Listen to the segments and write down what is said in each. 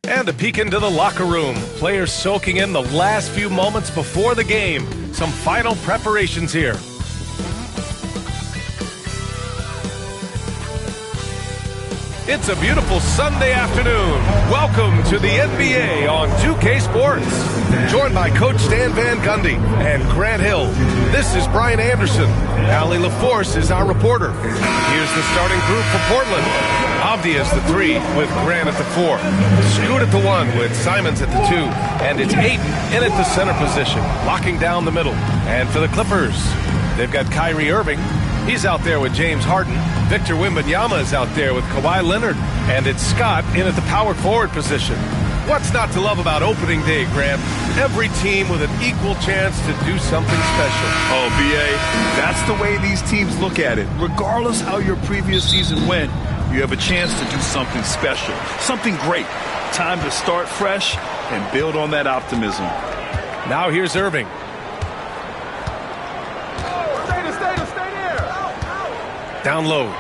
And a peek into the locker room. Players soaking in the last few moments before the game. Some final preparations here. It's a beautiful Sunday afternoon. Welcome to the NBA on 2K Sports. Joined by Coach Stan Van Gundy and Grant Hill. This is Brian Anderson. Allie LaForce is our reporter. Here's the starting group for Portland. Avdi is the 3 with Grant at the 4. Scoot at the 1 with Simons at the 2. And it's Ayton in at the center position, locking down the middle. And for the Clippers, they've got Kyrie Irving. He's out there with James Harden. Victor Wembanyama is out there with Kawhi Leonard. And it's Scott in at the power forward position. What's not to love about opening day, Grant? Every team with an equal chance to do something special. Oh, B.A., that's the way these teams look at it. Regardless how your previous season went, you have a chance to do something special, something great. Time to start fresh and build on that optimism. Now here's Irving. Stay there. Down low.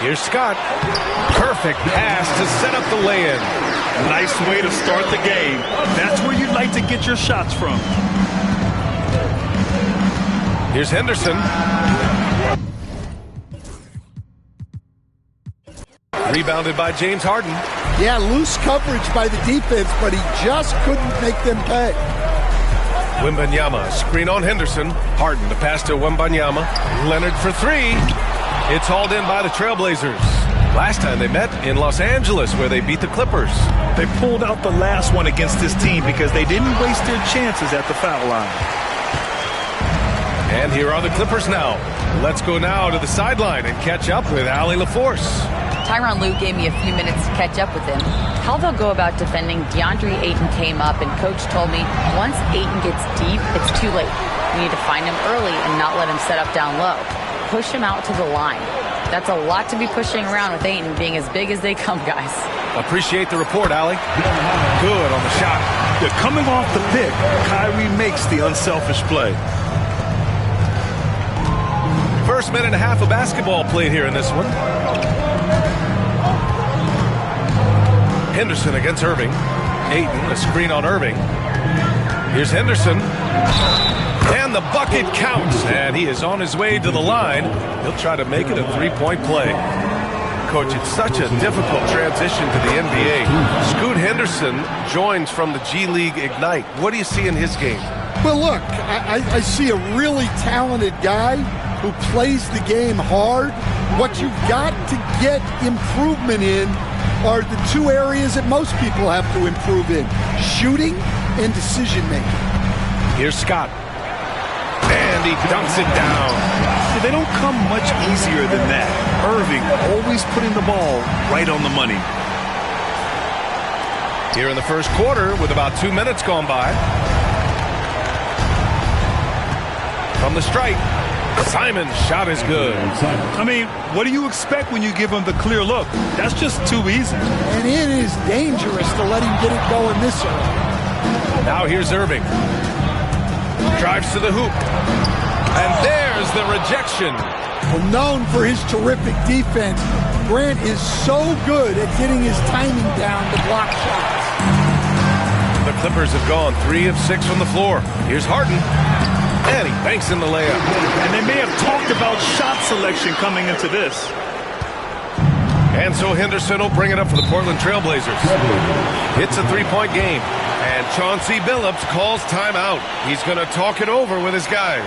Here's Scott. Perfect pass to set up the lay-in. Nice way to start the game. That's where you'd like to get your shots from. Here's Henderson. Rebounded by James Harden. Yeah, loose coverage by the defense, but he just couldn't make them pay. Wembanyama, screen on Henderson. Harden, the pass to Wembanyama. Leonard for 3. It's hauled in by the Trailblazers. Last time they met in Los Angeles, where they beat the Clippers. They pulled out the last one against this team because they didn't waste their chances at the foul line. And here are the Clippers now. Let's go now to the sideline and catch up with Allie LaForce. Tyronn Lue gave me a few minutes to catch up with him. How they'll go about defending DeAndre Ayton came up, and Coach told me once Ayton gets deep, it's too late. We need to find him early and not let him set up down low. Push him out to the line. That's a lot to be pushing around with Ayton being as big as they come, guys. Appreciate the report, Allie. Good on the shot. They're coming off the pick. Kyrie makes the unselfish play. First minute and a half of basketball played here in this one. Henderson against Irving. Ayton, a screen on Irving. Here's Henderson. And the bucket counts. And he is on his way to the line. He'll try to make it a three-point play. Coach, it's such a difficult transition to the NBA. Scoot Henderson joins from the G League Ignite. What do you see in his game? Well, look, I see a really talented guy who plays the game hard. What you've got to get improvement in are the two areas that most people have to improve in: shooting and decision-making. Here's Scott. And he dunks it down. They don't come much easier than that. Irving always putting the ball right on the money. Here in the first quarter with about 2 minutes gone by. From the stripe, Simon's shot is good. I mean, what do you expect when you give him the clear look? That's just too easy. And it is dangerous to let him get it going this early. Now here's Irving. Drives to the hoop. And there's the rejection. Well, known for his terrific defense, Grant is so good at getting his timing down to block shots. The Clippers have gone 3 of 6 from the floor. Here's Harden. And he banks in the layup. And they may have talked about shot selection coming into this. And so Henderson will bring it up for the Portland Trailblazers. It's a three-point game. And Chauncey Billups calls timeout. He's going to talk it over with his guys.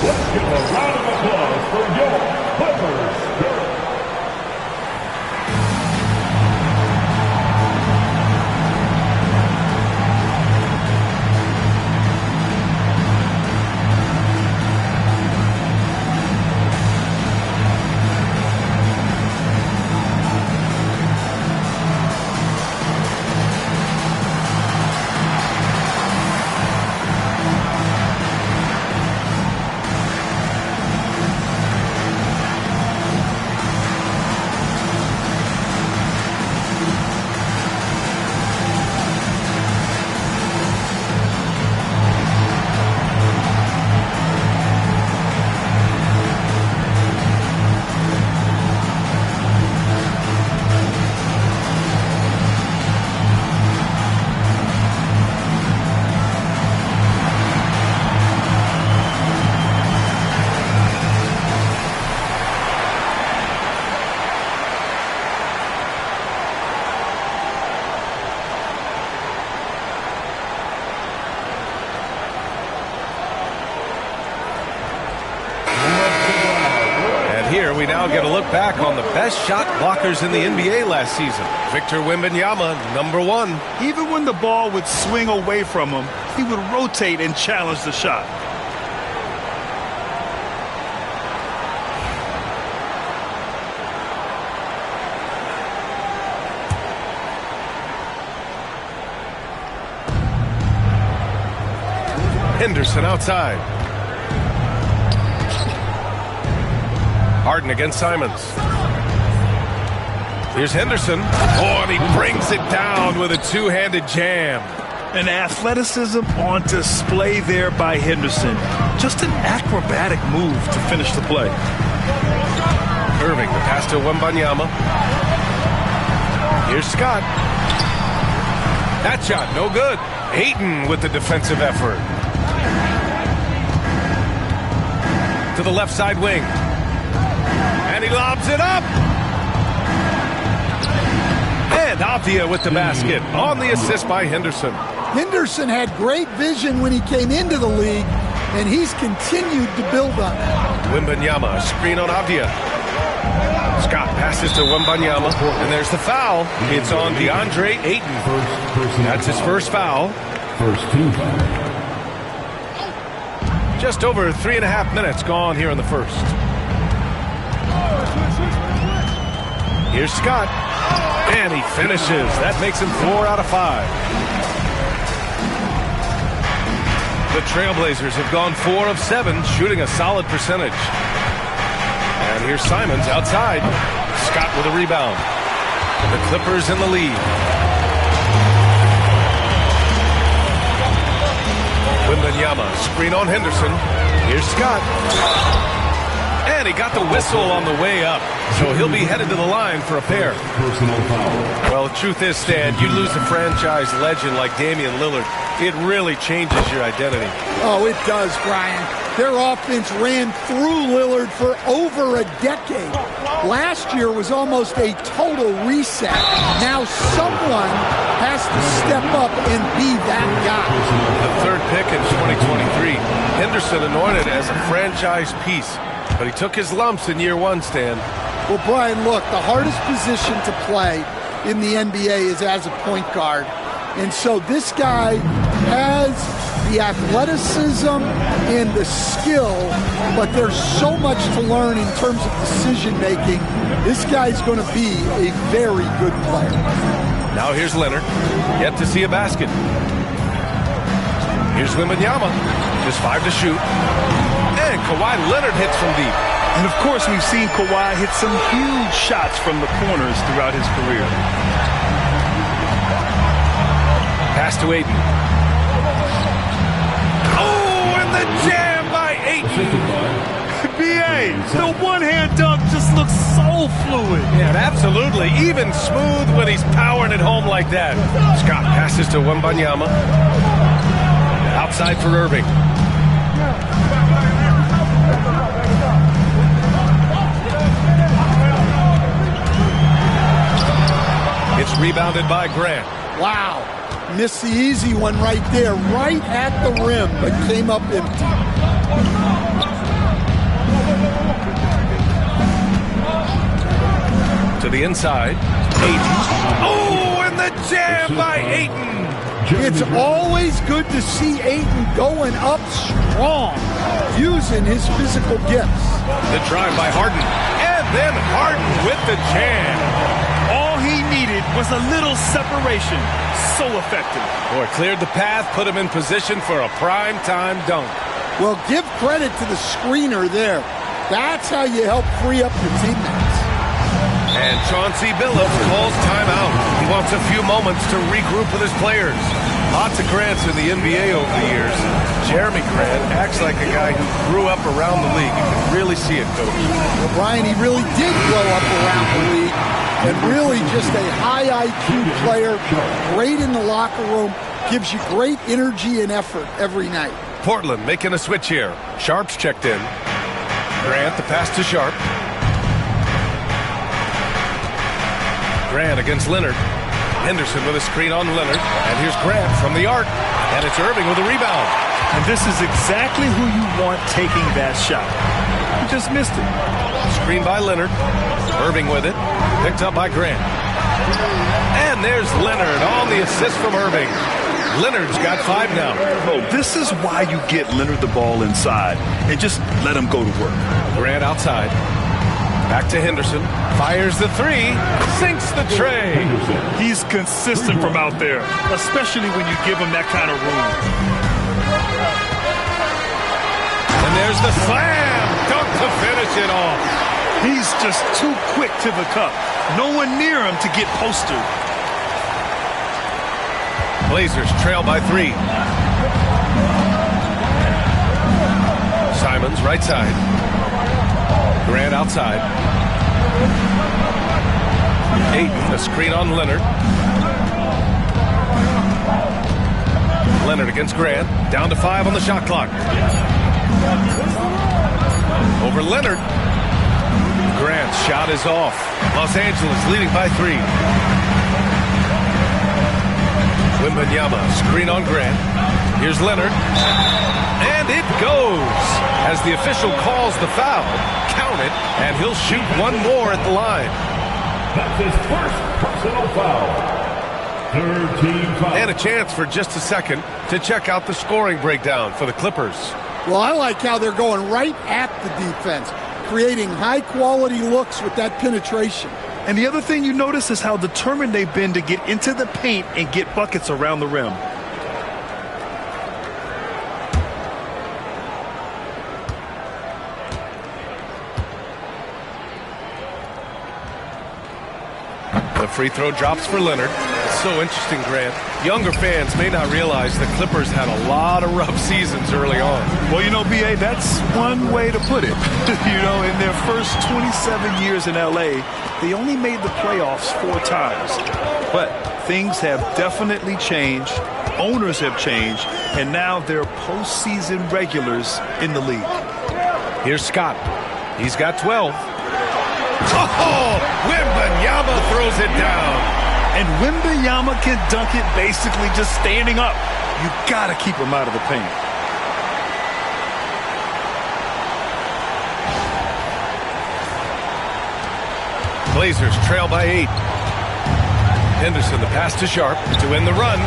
Let's give a round of applause now get a look back on the best shot blockers in the NBA last season. Victor Wembanyama, #1. Even when the ball would swing away from him, he would rotate and challenge the shot. Henderson outside. Harden against Simons. Here's Henderson. Oh, and he brings it down with a two-handed jam. An athleticism on display there by Henderson. Just an acrobatic move to finish the play. Irving, the pass to Wembanyama. Here's Scott. That shot, no good. Ayton with the defensive effort. To the left side wing. And he lobs it up. And Avdia with the basket on the assist by Henderson. Henderson had great vision when he came into the league, and he's continued to build on it. Wembanyama, a screen on Avdia. Scott passes to Wembanyama, and there's the foul. It's on DeAndre Ayton. That's his first foul. First team foul. Just over 3.5 minutes gone here in the first. Here's Scott. And he finishes. That makes him 4 out of 5. The Trailblazers have gone 4 of 7, shooting a solid percentage. And here's Simons outside. Scott with a rebound. The Clippers in the lead. Wembanyama, screen on Henderson. Here's Scott. And he got the whistle on the way up. So he'll be headed to the line for a pair. Personal foul. Well, the truth is, Stan, you lose a franchise legend like Damian Lillard, it really changes your identity. Oh, it does, Brian. Their offense ran through Lillard for over a decade. Last year was almost a total reset. Now someone has to step up and be that guy. The third pick in 2023, Henderson anointed as a franchise piece, but he took his lumps in year 1, Stan. Well, Brian, look, the hardest position to play in the NBA is as a point guard. And so this guy has the athleticism and the skill, but there's so much to learn in terms of decision-making. This guy's going to be a very good player. Now here's Leonard, yet to see a basket. Here's Wembanyama, just 5 to shoot. And Kawhi Leonard hits from deep. And of course, we've seen Kawhi hit some huge shots from the corners throughout his career. Pass to Ayton. Oh, and the jam by Ayton. B.A., the one-hand dunk just looks so fluid. Yeah, absolutely. Even smooth when he's powering it home like that. Scott passes to Wembanyama. Outside for Irving. It's rebounded by Grant. Wow. Missed the easy one right there, right at the rim, but came up empty. To the inside. Ayton. Oh, and the jam by Ayton. It's always good to see Ayton going up strong, using his physical gifts. The drive by Harden. And then Harden with the jam. All he needed was a little separation. So effective. Boy, cleared the path, put him in position for a prime-time dunk. Well, give credit to the screener there. That's how you help free up your teammates. And Chauncey Billups calls timeout. He wants a few moments to regroup with his players. Lots of Grants in the NBA over the years. Jeremy Grant acts like a guy who grew up around the league. You can really see it, Coach. Well, Brian, he really did grow up around the league. And really just a high IQ player, great in the locker room, gives you great energy and effort every night. Portland making a switch here. Sharp's checked in. Grant, the pass to Sharp. Grant against Leonard. Henderson with a screen on Leonard. And here's Grant from the arc. And it's Irving with a rebound. And this is exactly who you want taking that shot. He just missed it. Screen by Leonard. Irving with it. Picked up by Grant. And there's Leonard on the assist from Irving. Leonard's got 5 now. Oh, this is why you get Leonard the ball inside and just let him go to work. Grant outside. Back to Henderson. Fires the 3. Sinks the tray. He's consistent from out there, especially when you give him that kind of room. And there's the slam. Dunk to finish it off. He's just too quick to the cup. No one near him to get posted. Blazers trail by 3. Simons right side. Grant outside. Ayton, a screen on Leonard. Leonard against Grant. Down to 5 on the shot clock. Over Leonard. Grant's shot is off. Los Angeles leading by 3. Wembanyama, screen on Grant. Here's Leonard. And it goes. As the official calls the foul, count it, and he'll shoot one more at the line. That's his first personal foul. Third team foul. And a chance for just a second to check out the scoring breakdown for the Clippers. Well, I like how they're going right at the defense, creating high-quality looks with that penetration. And the other thing you notice is how determined they've been to get into the paint and get buckets around the rim. The free throw drops for Leonard. It's so interesting, Grant. Younger fans may not realize the Clippers had a lot of rough seasons early on. Well, you know, B.A., that's one way to put it. You know, in their first 27 years in L.A., they only made the playoffs 4 times. But things have definitely changed. Owners have changed. And now they're postseason regulars in the league. Here's Scott. He's got 12. Oh, Wembanyama throws it down. And Wembanyama can dunk it basically just standing up. You got to keep him out of the paint. Blazers trail by 8. Henderson, the pass to Sharp to win the run.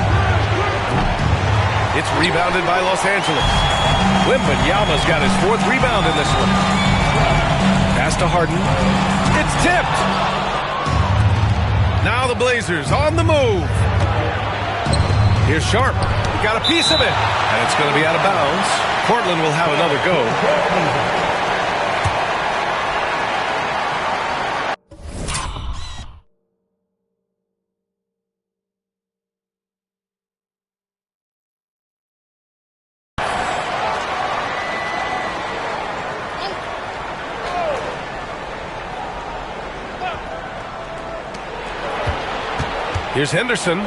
It's rebounded by Los Angeles. Wembanyama's got his 4th rebound in this one. Pass to Harden. It's tipped. Now the Blazers on the move. Here's Sharp. He got a piece of it. And it's going to be out of bounds. Portland will have another go. Here's Henderson.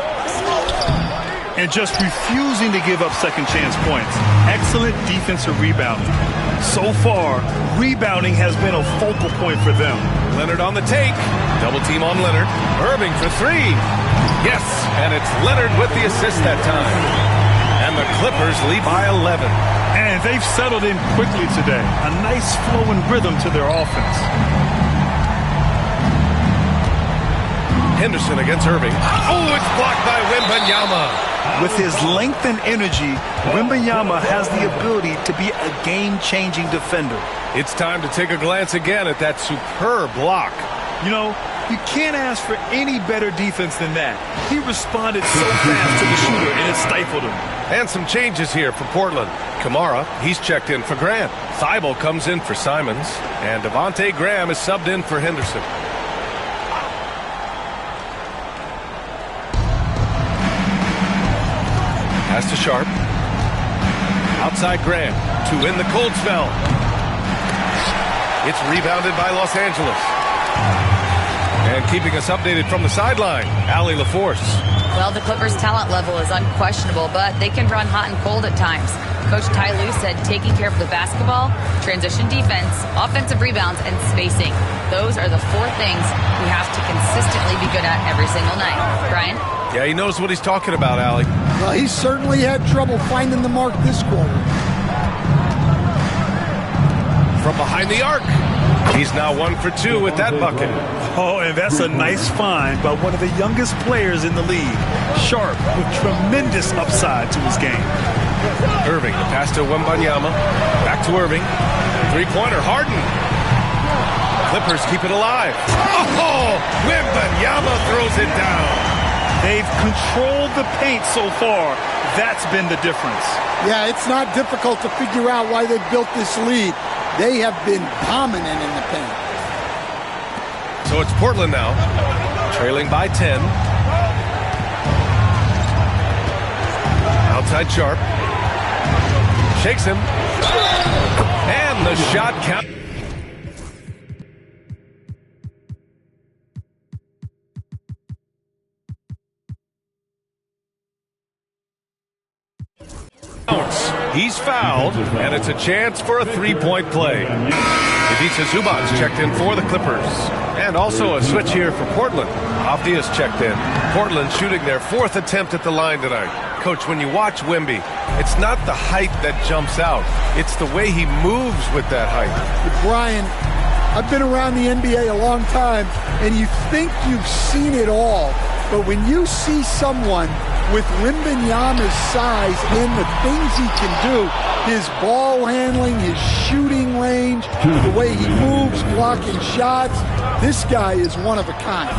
And just refusing to give up second chance points. Excellent defensive rebounding. So far, rebounding has been a focal point for them. Leonard on the take. Double team on Leonard. Irving for 3. Yes, and it's Leonard with the assist that time. And the Clippers lead by 11. And they've settled in quickly today. A nice flow and rhythm to their offense. Henderson against Irving. Oh, it's blocked by Wembanyama. With his length and energy, Wembanyama has the ability to be a game-changing defender. It's time to take a glance again at that superb block. You know, you can't ask for any better defense than that. He responded so fast to the shooter, and it stifled him. And some changes here for Portland. Kamara, he's checked in for Grant. Thibault comes in for Simons. And Devontae Graham is subbed in for Henderson. Pass to Sharp. Outside Grant to win the cold spell. It's rebounded by Los Angeles. And keeping us updated from the sideline, Allie LaForce. Well, the Clippers' talent level is unquestionable, but they can run hot and cold at times. Coach Ty Lue said taking care of the basketball, transition defense, offensive rebounds, and spacing. Those are the 4 things we have to consistently be good at every single night. Brian? Yeah, he knows what he's talking about, Allie. Well, he certainly had trouble finding the mark this quarter. From behind the arc. He's now 1 for 2 with that bucket. Oh, and that's a nice find by one of the youngest players in the league. Sharp with tremendous upside to his game. Irving, the pass to Wembanyama. Back to Irving. Three-pointer, Harden. Clippers keep it alive. Oh, Wembanyama throws it down. They've controlled the paint so far. That's been the difference. Yeah, it's not difficult to figure out why they've built this lead. They have been dominant in the paint. So it's Portland now, trailing by 10. Outside Sharp. Shakes him. And the shot count. He's fouled, and it's a chance for a three-point play. Ivica Zubac checked in for the Clippers. And also a switch here for Portland. Avdia's checked in. Portland shooting their 4th attempt at the line tonight. Coach, when you watch Wemby, it's not the height that jumps out. It's the way he moves with that height. But Brian, I've been around the NBA a long time, and you think you've seen it all. But when you see someone with Wembanyama's size and the things he can do, his ball handling, his shooting range, the way he moves, blocking shots, this guy is one of a kind.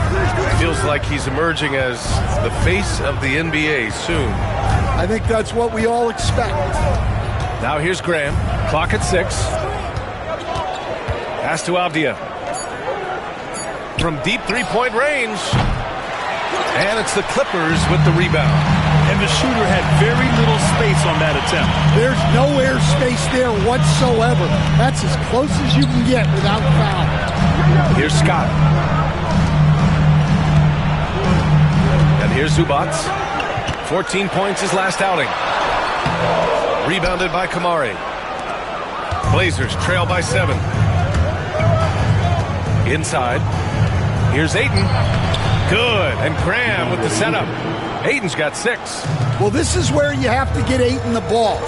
Feels like he's emerging as the face of the NBA soon. I think that's what we all expect. Now here's Graham. Clock at 6. Pass to Avdia. From deep three-point range. And it's the Clippers with the rebound. And the shooter had very little space on that attempt. There's no air space there whatsoever. That's as close as you can get without foul. Here's Scott. And here's Zubac. 14 points his last outing. Rebounded by Kamari. Blazers trail by 7. Inside. Here's Ayton. Good. And Graham with the setup. Ayton's got 6. Well, this is where you have to get Ayton the ball.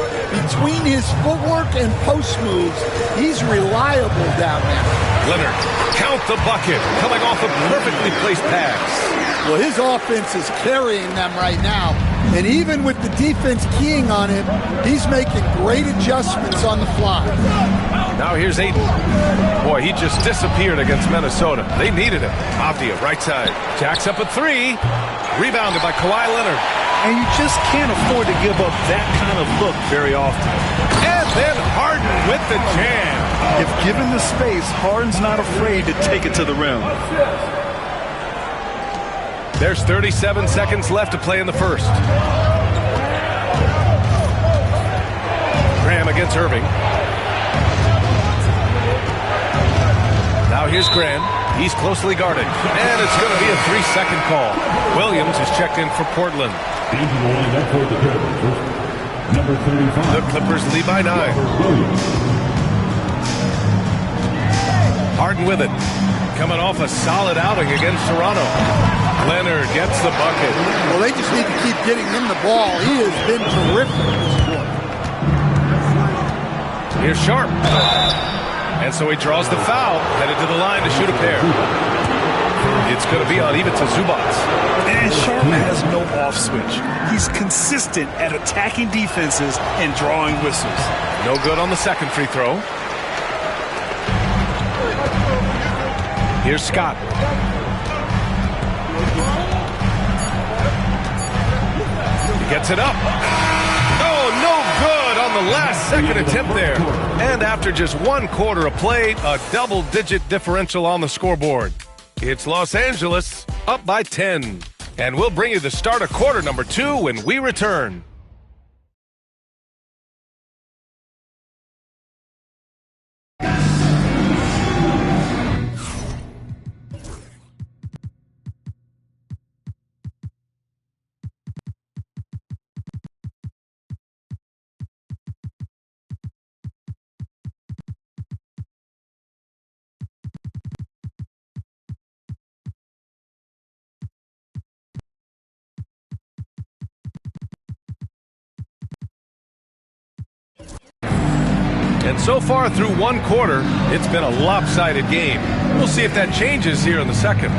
Between his footwork and post moves, he's reliable down there. Leonard, count the bucket, coming off a perfectly placed pass. Well, his offense is carrying them right now. And even with the defense keying on him, he's making great adjustments on the fly. Now here's Ayton. Boy, he just disappeared against Minnesota. They needed him. Avdia, right side. Jacks up a 3. Rebounded by Kawhi Leonard. And you just can't afford to give up that kind of look very often. And then Harden with the jam. If given the space, Harden's not afraid to take it to the rim. There's 37 seconds left to play in the first. Graham against Irving. Now here's Graham. He's closely guarded. And it's going to be a 3-second call. Williams is checked in for Portland. The Clippers lead by 9. Harden with it. Coming off a solid outing against Toronto. Leonard gets the bucket. Well, they just need to keep getting him the ball. He has been terrific this quarter. Here's Sharp. And so he draws the foul, headed to the line to shoot a pair. It's going to be on Ivica Zubac. And Sharp has no off switch. He's consistent at attacking defenses and drawing whistles. No good on the second free throw. Here's Scott. He gets it up. Oh, no good on the last second attempt there. And after just 1 quarter of play, a double-digit differential on the scoreboard. It's Los Angeles up by 10. And we'll bring you the start of quarter number 2 when we return. And so far through one quarter, it's been a lopsided game. We'll see if that changes here in the second.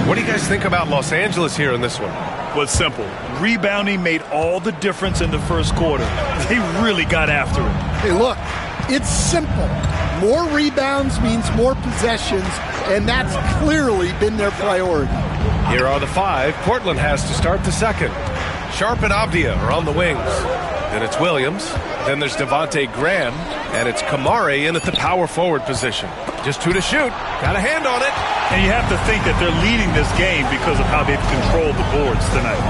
What do you guys think about Los Angeles here in this one? Well, it's simple. Rebounding made all the difference in the first quarter. They really got after it. Hey, look, it's simple. More rebounds means more possessions, and that's clearly been their priority. Here are the five Portland has to start the second. Sharp and Avdia are on the wings. Then it's Williams. Then there's Devontae Graham. And it's Kamare in at the power forward position. Just two to shoot. Got a hand on it. And you have to think that they're leading this game because of how they've controlled the boards tonight.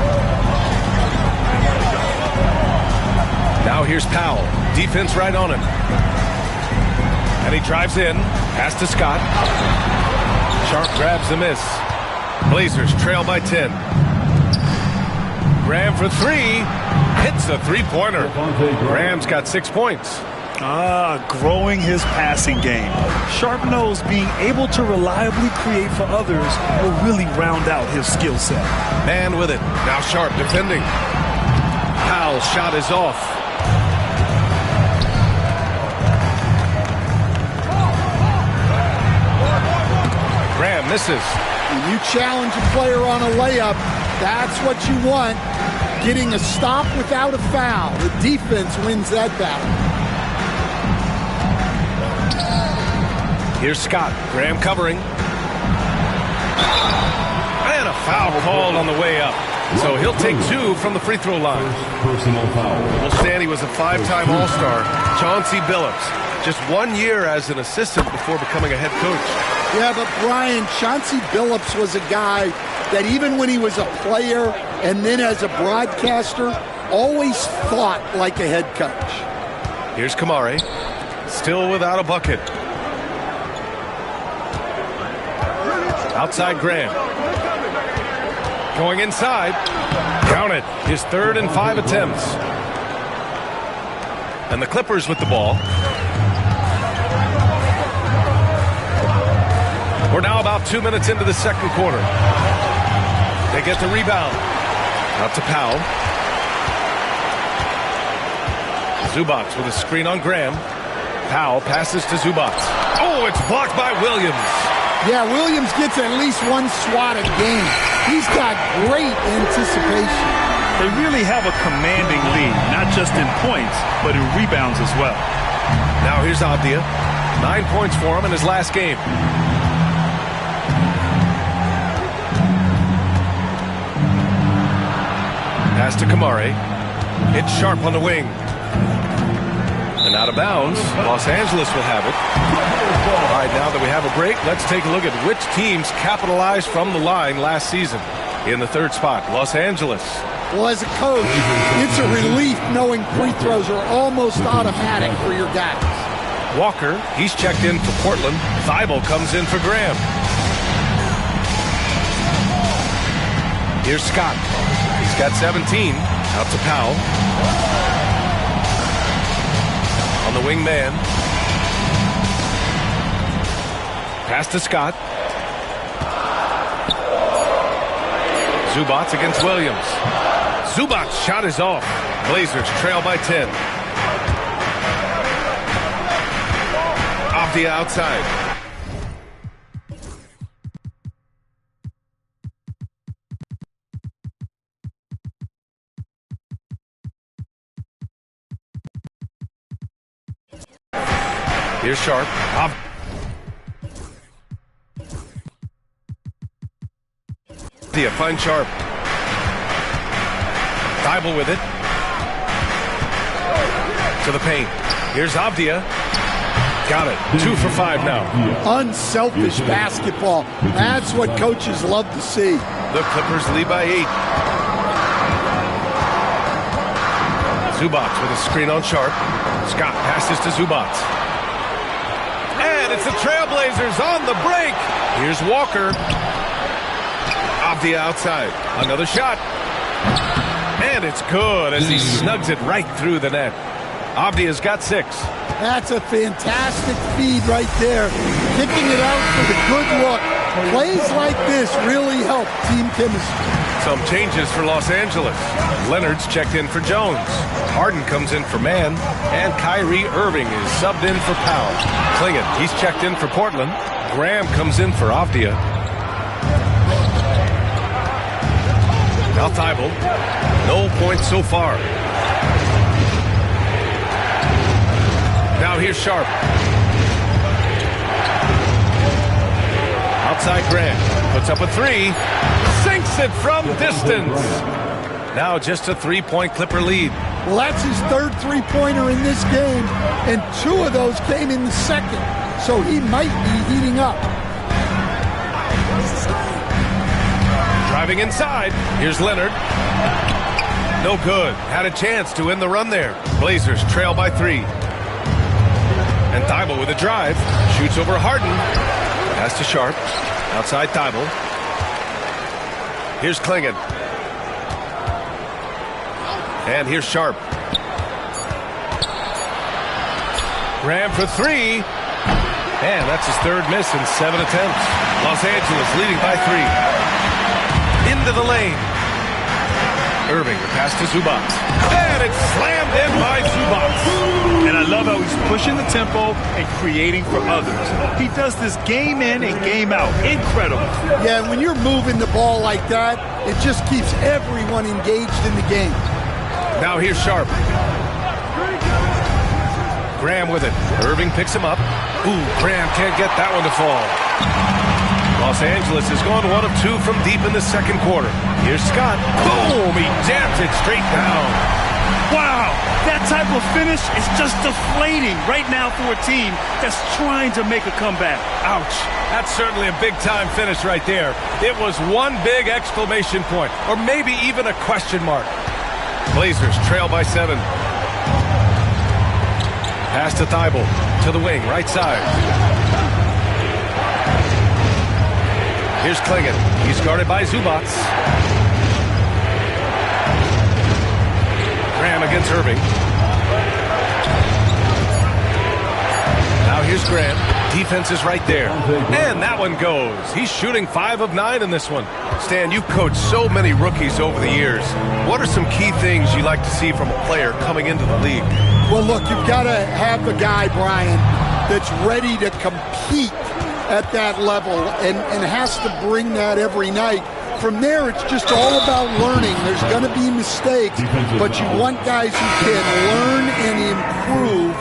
Now here's Powell. Defense right on him. And he drives in. Pass to Scott. Sharp grabs the miss. Blazers trail by 10. Graham for three. Hits the three-pointer. Graham's got 6 points. Growing his passing game. Sharp knows being able to reliably create for others will really round out his skill set. Man with it. Now Sharp defending. Powell's shot is off. Graham misses. When you challenge a player on a layup, that's what you want. Getting a stop without a foul. The defense wins that battle. Here's Scott. Graham covering. And a foul called on the way up. So he'll take two from the free throw line. Personal foul. Well, Stanley was a five-time All-Star. Chauncey Billups. Just 1 year as an assistant before becoming a head coach. Yeah, but Brian, Chauncey Billups was a guy that even when he was a player and then as a broadcaster, always thought like a head coach. Here's Kamare. Still without a bucket. Outside Graham. Going inside. Count it. His 3rd and 5 attempts. And the Clippers with the ball. We're now about 2 minutes into the second quarter. They get the rebound. Out to Powell. Zubac with a screen on Graham. Powell passes to Zubac. Oh, it's blocked by Williams. Yeah, Williams gets at least one swat a game. He's got great anticipation. They really have a commanding lead, not just in points, but in rebounds as well. Now here's Avdia. 9 points for him in his last game. Pass to Kamare. It's Sharp on the wing. And out of bounds. Los Angeles will have it. All right, now that we have a break, let's take a look at which teams capitalized from the line last season. In the third spot, Los Angeles. Well, as a coach, it's a relief knowing free throws are almost automatic for your guys. Walker, he's checked in for Portland. Thibault comes in for Graham. Here's Scott. He's got 17. Out to Powell. On the wing man. Pass to Scott. Zubac against Williams. Zubac's shot is off. Blazers trail by 10. Off the outside. Here's Sharp. Find Sharp. Thibault with it. To the paint. Here's Avdia. Got it. 2 for 5 now. Unselfish basketball. That's what coaches love to see. The Clippers lead by 8. Zubac with a screen on Sharp. Scott passes to Zubac. And it's the Trailblazers on the break. Here's Walker. Avdia outside. Another shot. And it's good as he snugs it right through the net. Avdia's got 6. That's a fantastic feed right there. Kicking it out for the good look. Plays like this really help team chemistry. Some changes for Los Angeles. Leonard's checked in for Jones. Harden comes in for Mann. And Kyrie Irving is subbed in for Powell. Klingon, he's checked in for Portland. Graham comes in for Avdia. Now Thibault. No points so far. Now here's Sharp. Outside Grant. Puts up a three. Sinks it from distance. Now just a three-point Clipper lead. Well, that's his third three-pointer in this game, and 2 of those came in the second, so he might be heating up. Driving inside. Here's Leonard. No good. Had a chance to end the run there. Blazers trail by 3. And Thibault with a drive. Shoots over Harden. Pass to Sharp. Outside Thibault. Here's Klingon. And here's Sharp. Graham for 3. And that's his third miss in 7 attempts. Los Angeles leading by 3. Into the lane. Irving, the pass to Zubac. And it's slammed in by Zubac. And I love how he's pushing the tempo and creating for others. He does this game in and game out. Incredible. Yeah, and when you're moving the ball like that, it just keeps everyone engaged in the game. Now here's Sharp. Graham with it. Irving picks him up. Ooh, Graham can't get that one to fall. Los Angeles has gone 1 of 2 from deep in the second quarter. Here's Scott. Boom! He jams it straight down. Wow! That type of finish is just deflating right now for a team that's trying to make a comeback. Ouch. That's certainly a big-time finish right there. It was one big exclamation point, or maybe even a question mark. Blazers trail by 7. Pass to Thibault. To the wing, right side. Here's Klingon. He's guarded by Zubac. Graham against Irving. Now here's Graham. Defense is right there. And that one goes. He's shooting 5 of 9 in this one. Stan, you've coached so many rookies over the years. What are some key things you like to see from a player coming into the league? Well, look, you've got to have a guy, Brian, that's ready to compete at that level and has to bring that every night. From there, it's just all about learning. There's going to be mistakes, but you want guys who can learn and improve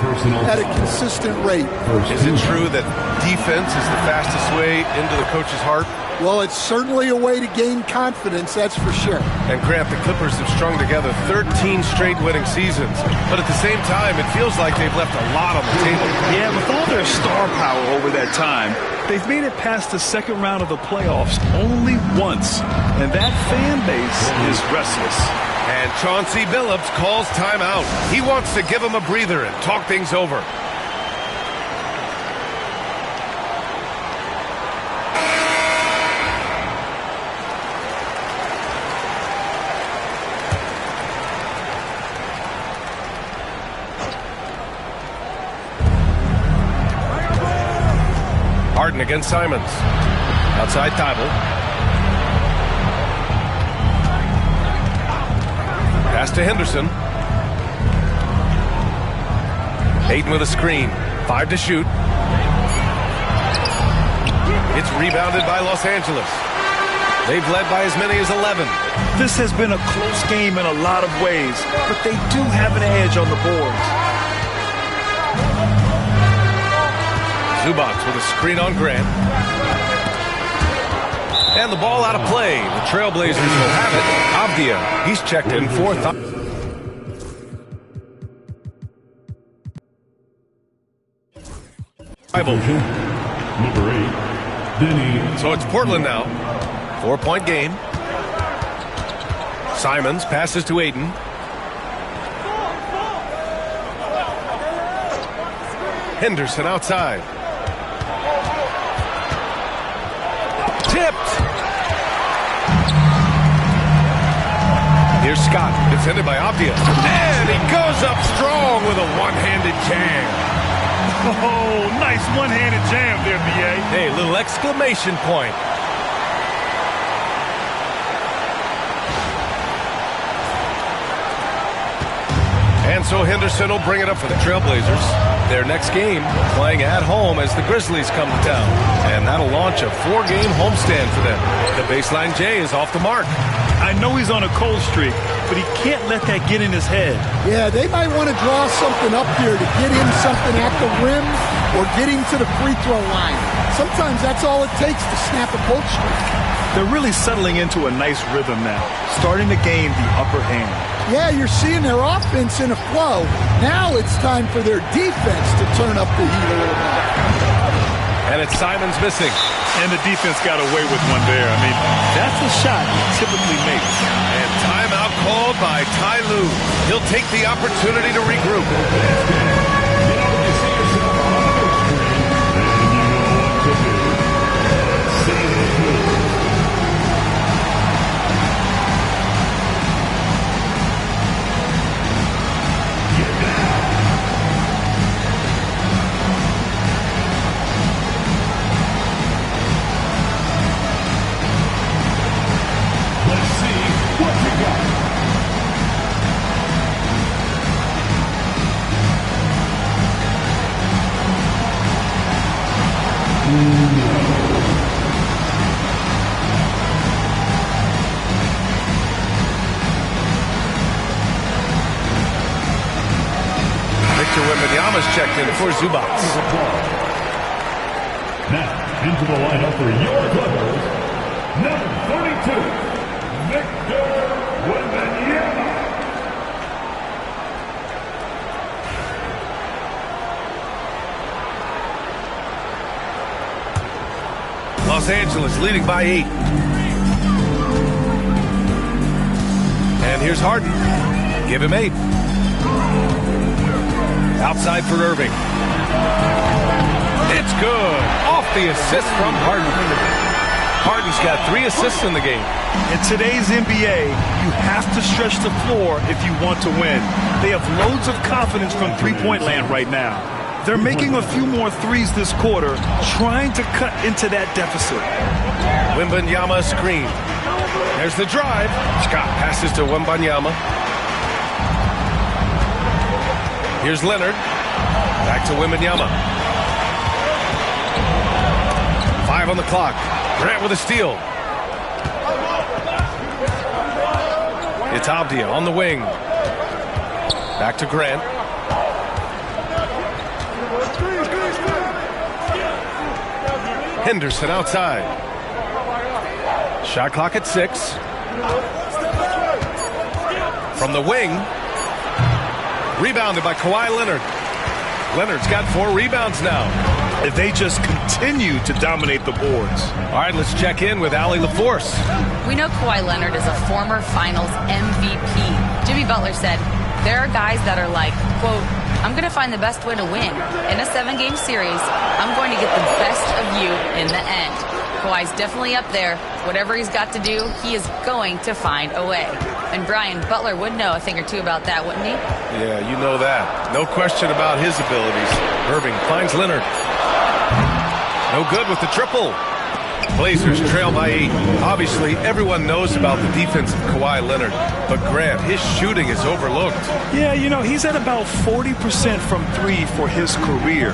at a consistent rate. Is it true that defense is the fastest way into the coach's heart? Well, it's certainly a way to gain confidence, that's for sure. And Grant, the Clippers have strung together 13 straight winning seasons. But at the same time, it feels like they've left a lot on the table. Yeah, with all their star power over that time, they've made it past the second round of the playoffs only once. And that fan base is restless. And Chauncey Billups calls timeout. He wants to give them a breather and talk things over. Harden against Simons. Outside Thibault. Pass to Henderson. Ayton with a screen. 5 to shoot. It's rebounded by Los Angeles. They've led by as many as 11. This has been a close game in a lot of ways, but they do have an edge on the boards. Zubac with a screen on Grant. And the ball out of play. The Trailblazers will have it. Avdia, he's checked in 4th. Number 8, Denny. So it's Portland now. 4-point game. Simons passes to Ayton. Henderson outside. Tipped. Here's Scott, defended by Avdia. And he goes up strong with a one-handed jam. Oh, nice one-handed jam there, B.A. Hey, little exclamation point. And so Henderson will bring it up for the Trailblazers. Their next game playing at home as the Grizzlies come to town. And that'll launch a 4-game homestand for them. The baseline J is off the mark. I know he's on a cold streak, but he can't let that get in his head. Yeah, they might want to draw something up here to get him something at the rim or get him to the free throw line. Sometimes that's all it takes to snap a cold streak. They're really settling into a nice rhythm now, starting to gain the upper hand. Yeah, you're seeing their offense in a flow. Now it's time for their defense to turn up the heat a little bit. And it's Simons missing. And the defense got away with one there. I mean, that's the shot he typically makes. And timeout called by Ty Lue. He'll take the opportunity to regroup. Checked in for Zubac. Now, into the lineup for your Clippers, number 32, Victor Wembanyama. Los Angeles leading by 8. And here's Harden. Give him 8. Outside for Irving. It's good. Off the assist from Harden. Harden's got 3 assists in the game. In today's NBA, you have to stretch the floor if you want to win. They have loads of confidence from three-point land right now. They're making a few more threes this quarter, trying to cut into that deficit. Wembanyama screen. There's the drive. Scott passes to Wembanyama. Here's Leonard. Back to Wembanyama. 5 on the clock. Grant with a steal. It's Abdia on the wing. Back to Grant. Henderson outside. Shot clock at 6. From the wing. Rebounded by Kawhi Leonard. Leonard's got 4 rebounds now. If they just continue to dominate the boards. All right, let's check in with Allie LaForce. We know Kawhi Leonard is a former Finals MVP. Jimmy Butler said, there are guys that are like, quote, I'm going to find the best way to win. In a 7-game series, I'm going to get the best of you in the end. Kawhi's definitely up there. Whatever he's got to do, he is going to find a way. And Brian, Butler would know a thing or two about that, wouldn't he? Yeah, you know that. No question about his abilities. Irving finds Leonard. No good with the triple. Blazers trail by 8. Obviously, everyone knows about the defense of Kawhi Leonard, but Grant, his shooting is overlooked. Yeah, you know, he's at about 40% from 3 for his career.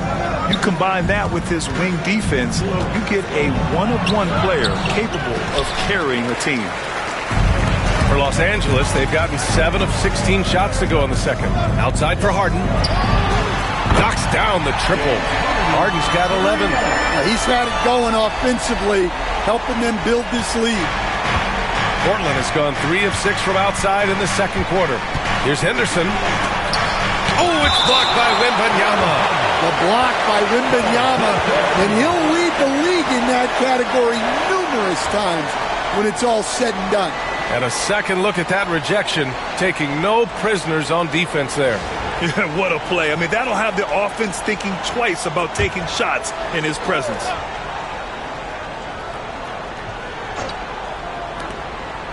You combine that with his wing defense, you get a one-of-one player capable of carrying a team. For Los Angeles, they've gotten 7 of 16 shots to go in the second. Outside for Harden. Knocks down the triple. Harden's got 11. He's had it going offensively, helping them build this lead. Portland has gone 3 of 6 from outside in the second quarter. Here's Henderson. Oh, it's blocked by Wembanyama. The block by Wembanyama, and he'll lead the league in that category numerous times when it's all said and done. And a second look at that rejection, taking no prisoners on defense there. What a play. I mean, that'll have the offense thinking twice about taking shots in his presence.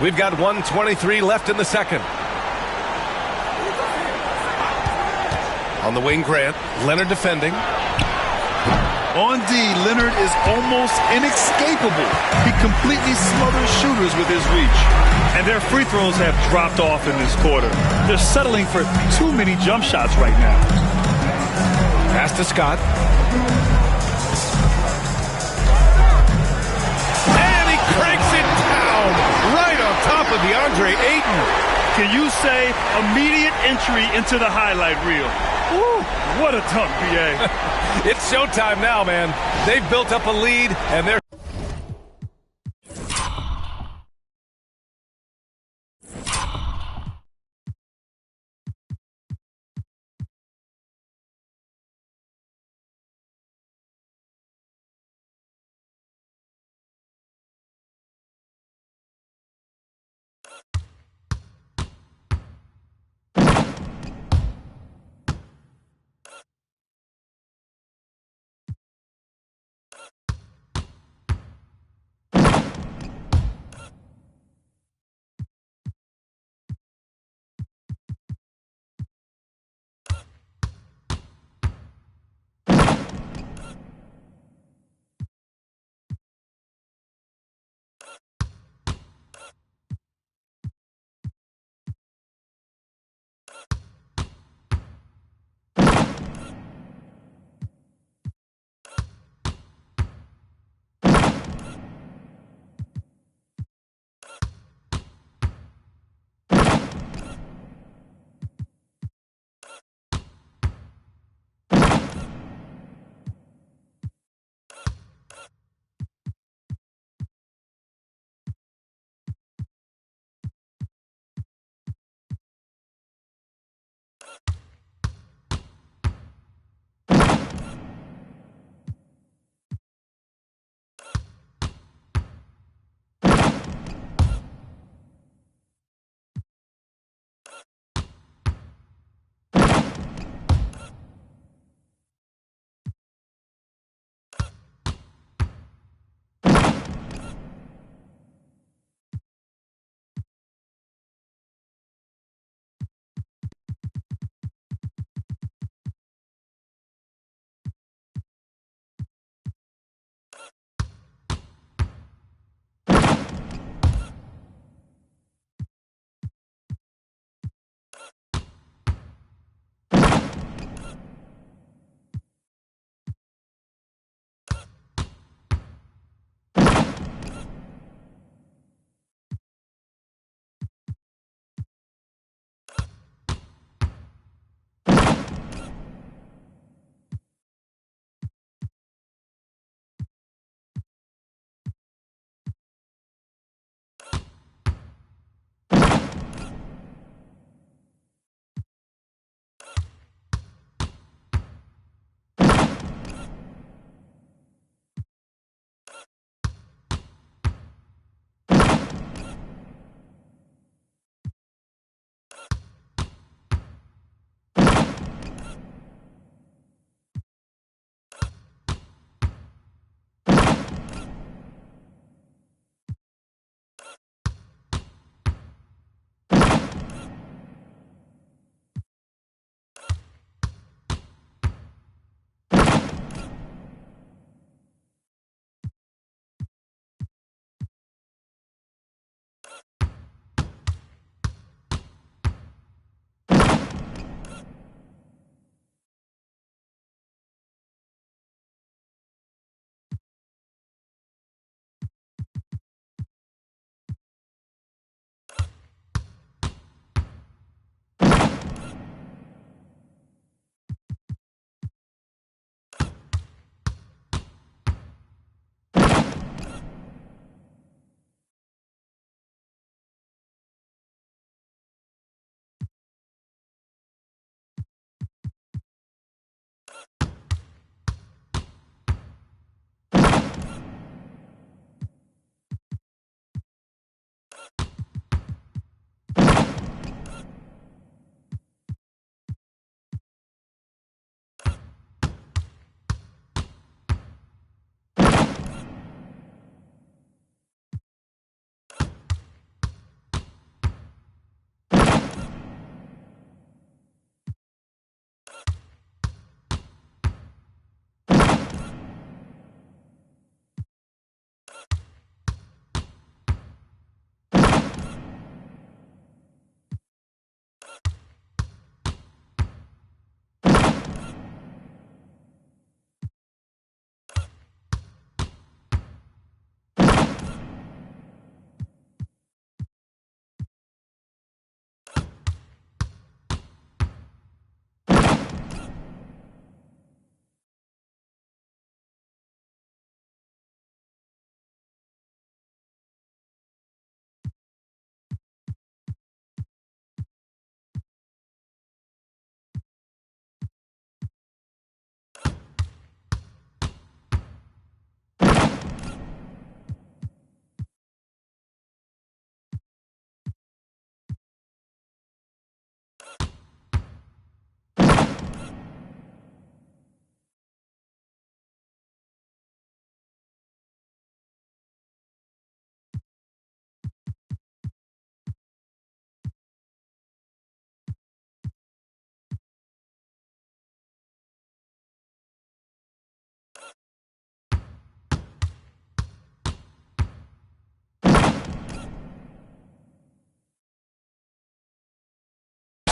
We've got 1:23 left in the second. On the wing, Grant. Leonard defending. On D, Leonard is almost inescapable. He completely smothers shooters with his reach. And their free throws have dropped off in this quarter. They're settling for too many jump shots right now. Pass to Scott. And he cranks it down right on top of DeAndre Ayton. Can you say immediate entry into the highlight reel? Woo, what a dunk, B.A. It's showtime now, man. They've built up a lead, and they're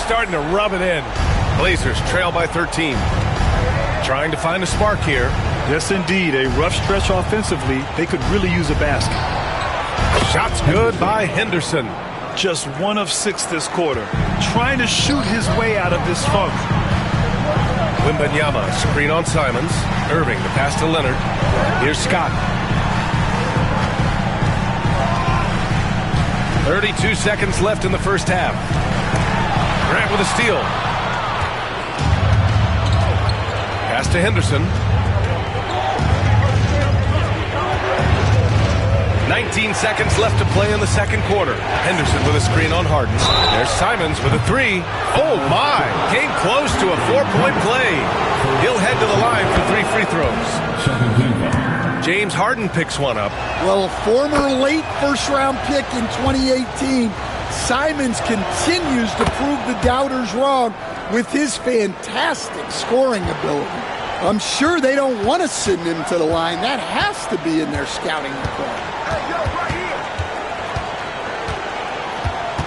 starting to rub it in. Blazers trail by 13. Trying to find a spark here. Yes, indeed. A rough stretch offensively. They could really use a basket. Shots good by Henderson. Just 1 of 6 this quarter. Trying to shoot his way out of this funk. Wembanyama, screen on Simons. Irving, the pass to Leonard. Here's Scott. 32 seconds left in the first half. Grant with a steal. Pass to Henderson. 19 seconds left to play in the second quarter. Henderson with a screen on Harden. There's Simons with a 3. Oh, my. Came close to a 4-point play. He'll head to the line for 3 free throws. James Harden picks one up. Well, former late first-round pick in 2018, Simons continues to prove the doubters wrong with his fantastic scoring ability. I'm sure they don't want to send him to the line. That has to be in their scouting report.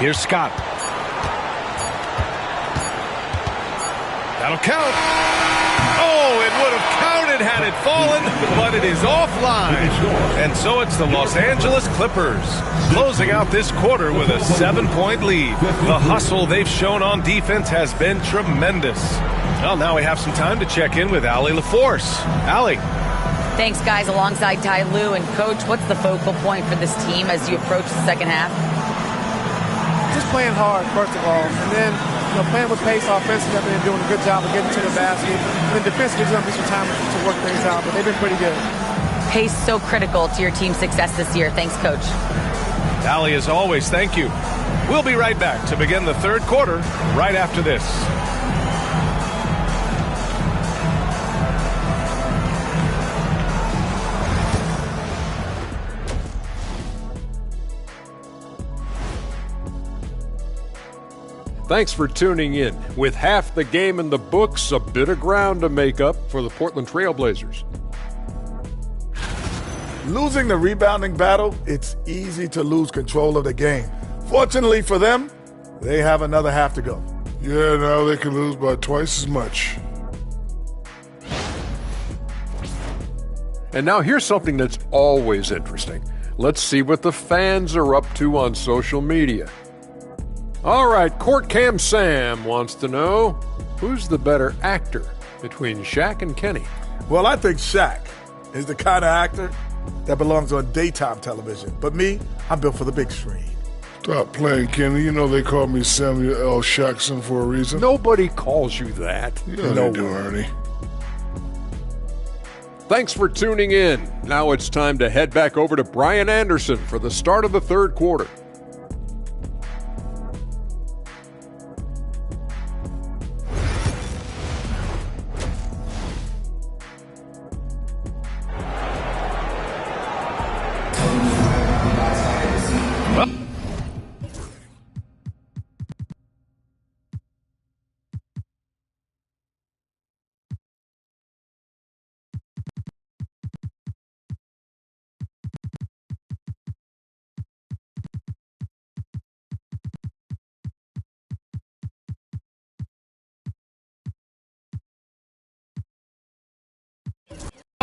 Here's Scott. That'll count. Oh, it would have counted had it fallen, but it is offline. And so it's the Los Angeles Clippers closing out this quarter with a 7-point lead. The hustle they've shown on defense has been tremendous. Well, now we have some time to check in with Allie LaForce. Allie. Thanks, guys. Alongside Ty Lue and Coach, what's the focal point for this team as you approach the second half? Just playing hard, first of all, and then playing with pace offensively. They've been doing a good job of getting to the basket. And then defensively, there's going to be some time to work things out, but they've been pretty good. Pace so critical to your team's success this year. Thanks, Coach. Allie, as always, thank you. We'll be right back to begin the third quarter right after this. Thanks for tuning in. With half the game in the books, a bit of ground to make up for the Portland Trailblazers. Losing the rebounding battle, it's easy to lose control of the game. Fortunately for them, they have another half to go. Yeah, now they can lose by twice as much. And now here's something that's always interesting. Let's see what the fans are up to on social media. All right, Court Cam Sam wants to know, who's the better actor between Shaq and Kenny? Well, I think Shaq is the kind of actor that belongs on daytime television. But me, I'm built for the big screen. Stop playing, Kenny. You know they call me Samuel L. Jackson for a reason. Nobody calls you that. Yeah, they do, Ernie. Thanks for tuning in. Now it's time to head back over to Brian Anderson for the start of the third quarter.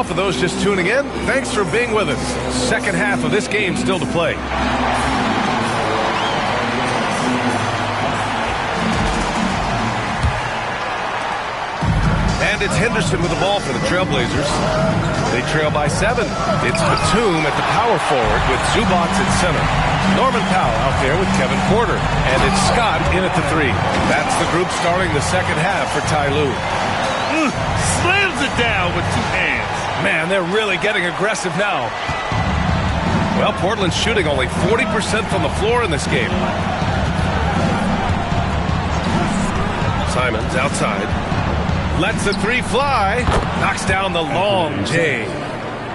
For those just tuning in, thanks for being with us. Second half of this game still to play. And it's Henderson with the ball for the Trailblazers. They trail by 7. It's Batum at the power forward with Zubac at center. Norman Powell out there with Kevin Porter. And it's Scott in at the 3. That's the group starting the second half for Ty Lue. Slams it down with 2 hands. Man, they're really getting aggressive now. Well, Portland's shooting only 40% from the floor in this game. Simons outside. Lets the 3 fly. Knocks down the long J.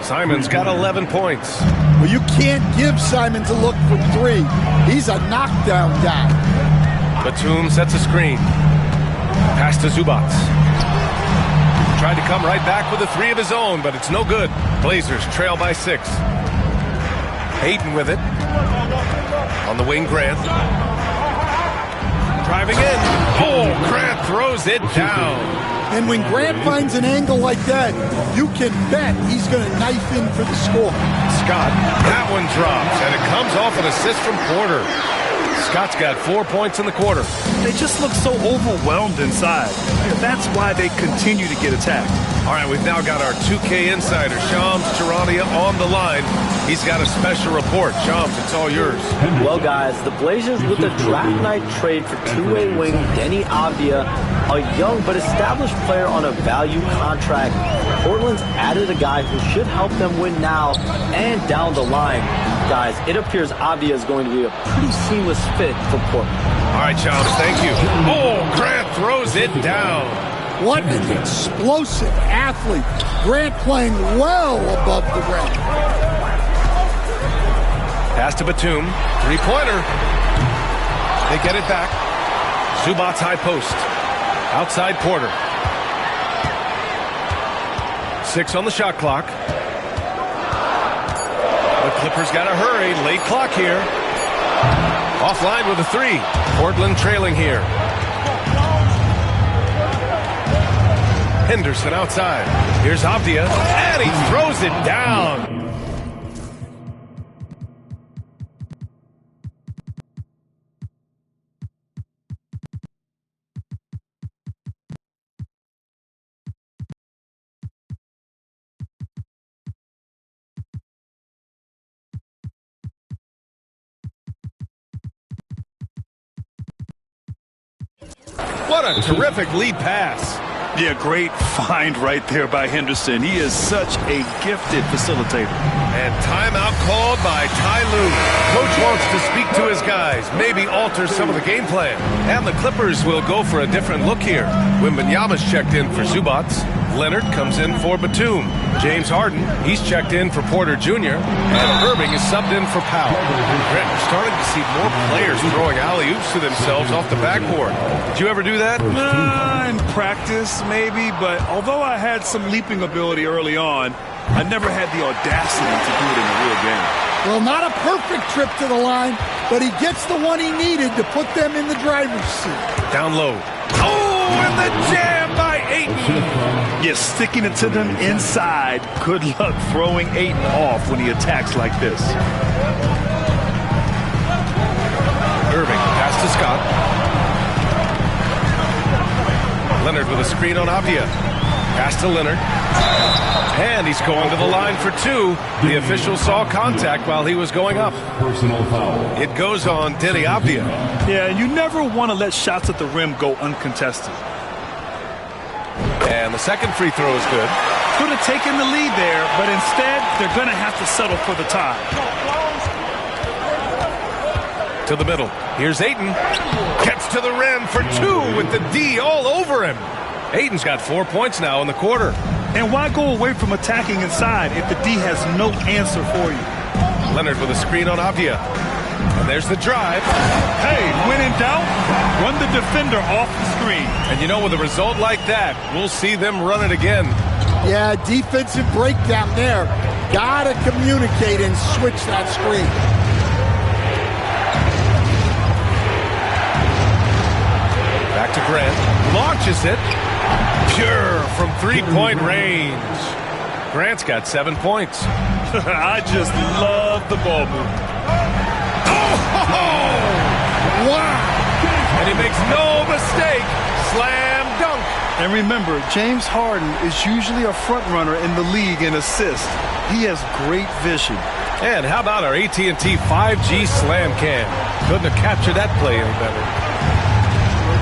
Simons got 11 points. Well, you can't give Simons a look from 3. He's a knockdown guy. Batum sets a screen. Pass to Zubac. Tried to come right back with a 3 of his own, but it's no good. Blazers trail by 6. Hayden with it. On the wing, Grant. Driving in. Oh, throws it down. And when Grant finds an angle like that, you can bet he's going to knife in for the score. Scott, that one drops, and it comes off an assist from Porter. Scott's got 4 points in the quarter. They just look so overwhelmed inside. That's why they continue to get attacked. All right, we've now got our 2K insider, Shams Charania, on the line. He's got a special report. Shams, it's all yours. Well, guys, the Blazers with a draft night trade for two-way wing Denny Avdia, a young but established player on a value contract. Portland's added a guy who should help them win now and down the line. Guys, it appears Avdia is going to be a pretty seamless fit for Portland. All right, Shams, thank you. Oh, Grant throws it down. What an explosive athlete. Grant playing well above the rim. Pass to Batum. Three-pointer. They get it back. Zubac's high post. Outside Porter. 6 on the shot clock. The Clippers got to hurry. Late clock here. Offline with a 3. Portland trailing here. Henderson outside. Here's Avdia, and he throws it down. What a terrific lead pass. Yeah, great find right there by Henderson. He is such a gifted facilitator. And timeout called by Ty Lue. Coach wants to speak to his guys, maybe alter some of the game plan. And the Clippers will go for a different look here. Wembanyama's checked in for Zubac. Leonard comes in for Batum. James Harden, he's checked in for Porter Jr. And Irving is subbed in for Powell. We're starting to see more players throwing alley-oops to themselves off the backboard. Did you ever do that? In practice, maybe, but although I had some leaping ability early on, I never had the audacity to do it in a real game. Well, not a perfect trip to the line, but he gets the one he needed to put them in the driver's seat. Down low. Oh, and the jam by Ayton. Yes, sticking it to them inside. Good luck throwing Ayton off when he attacks like this. Irving, pass to Scott. Leonard with a screen on Avdia. Pass to Leonard. And he's going to the line for 2. The official saw contact while he was going up. Personal foul. It goes on Denny Avdia. Yeah, you never want to let shots at the rim go uncontested. And the second free throw is good. Could have taken the lead there, but instead they're going to have to settle for the tie. To the middle. Here's Ayton. Gets to the rim for 2 with the D all over him. Ayton's got 4 points now in the quarter. And why go away from attacking inside if the D has no answer for you? Leonard with a screen on Avdia. And there's the drive. Hey, when in doubt, run the defender off the screen. And you know, with a result like that, we'll see them run it again. Yeah, defensive breakdown there. Gotta communicate and switch that screen. Back to Grant. Launches it. Pure from three-point range. Grant's got 7 points. I just love the ball movement. Oh! Wow! And he makes no mistake. Slam dunk. And remember, James Harden is usually a front runner in the league in assists. He has great vision. And how about our AT&T 5G slam cam? Couldn't have captured that play any better.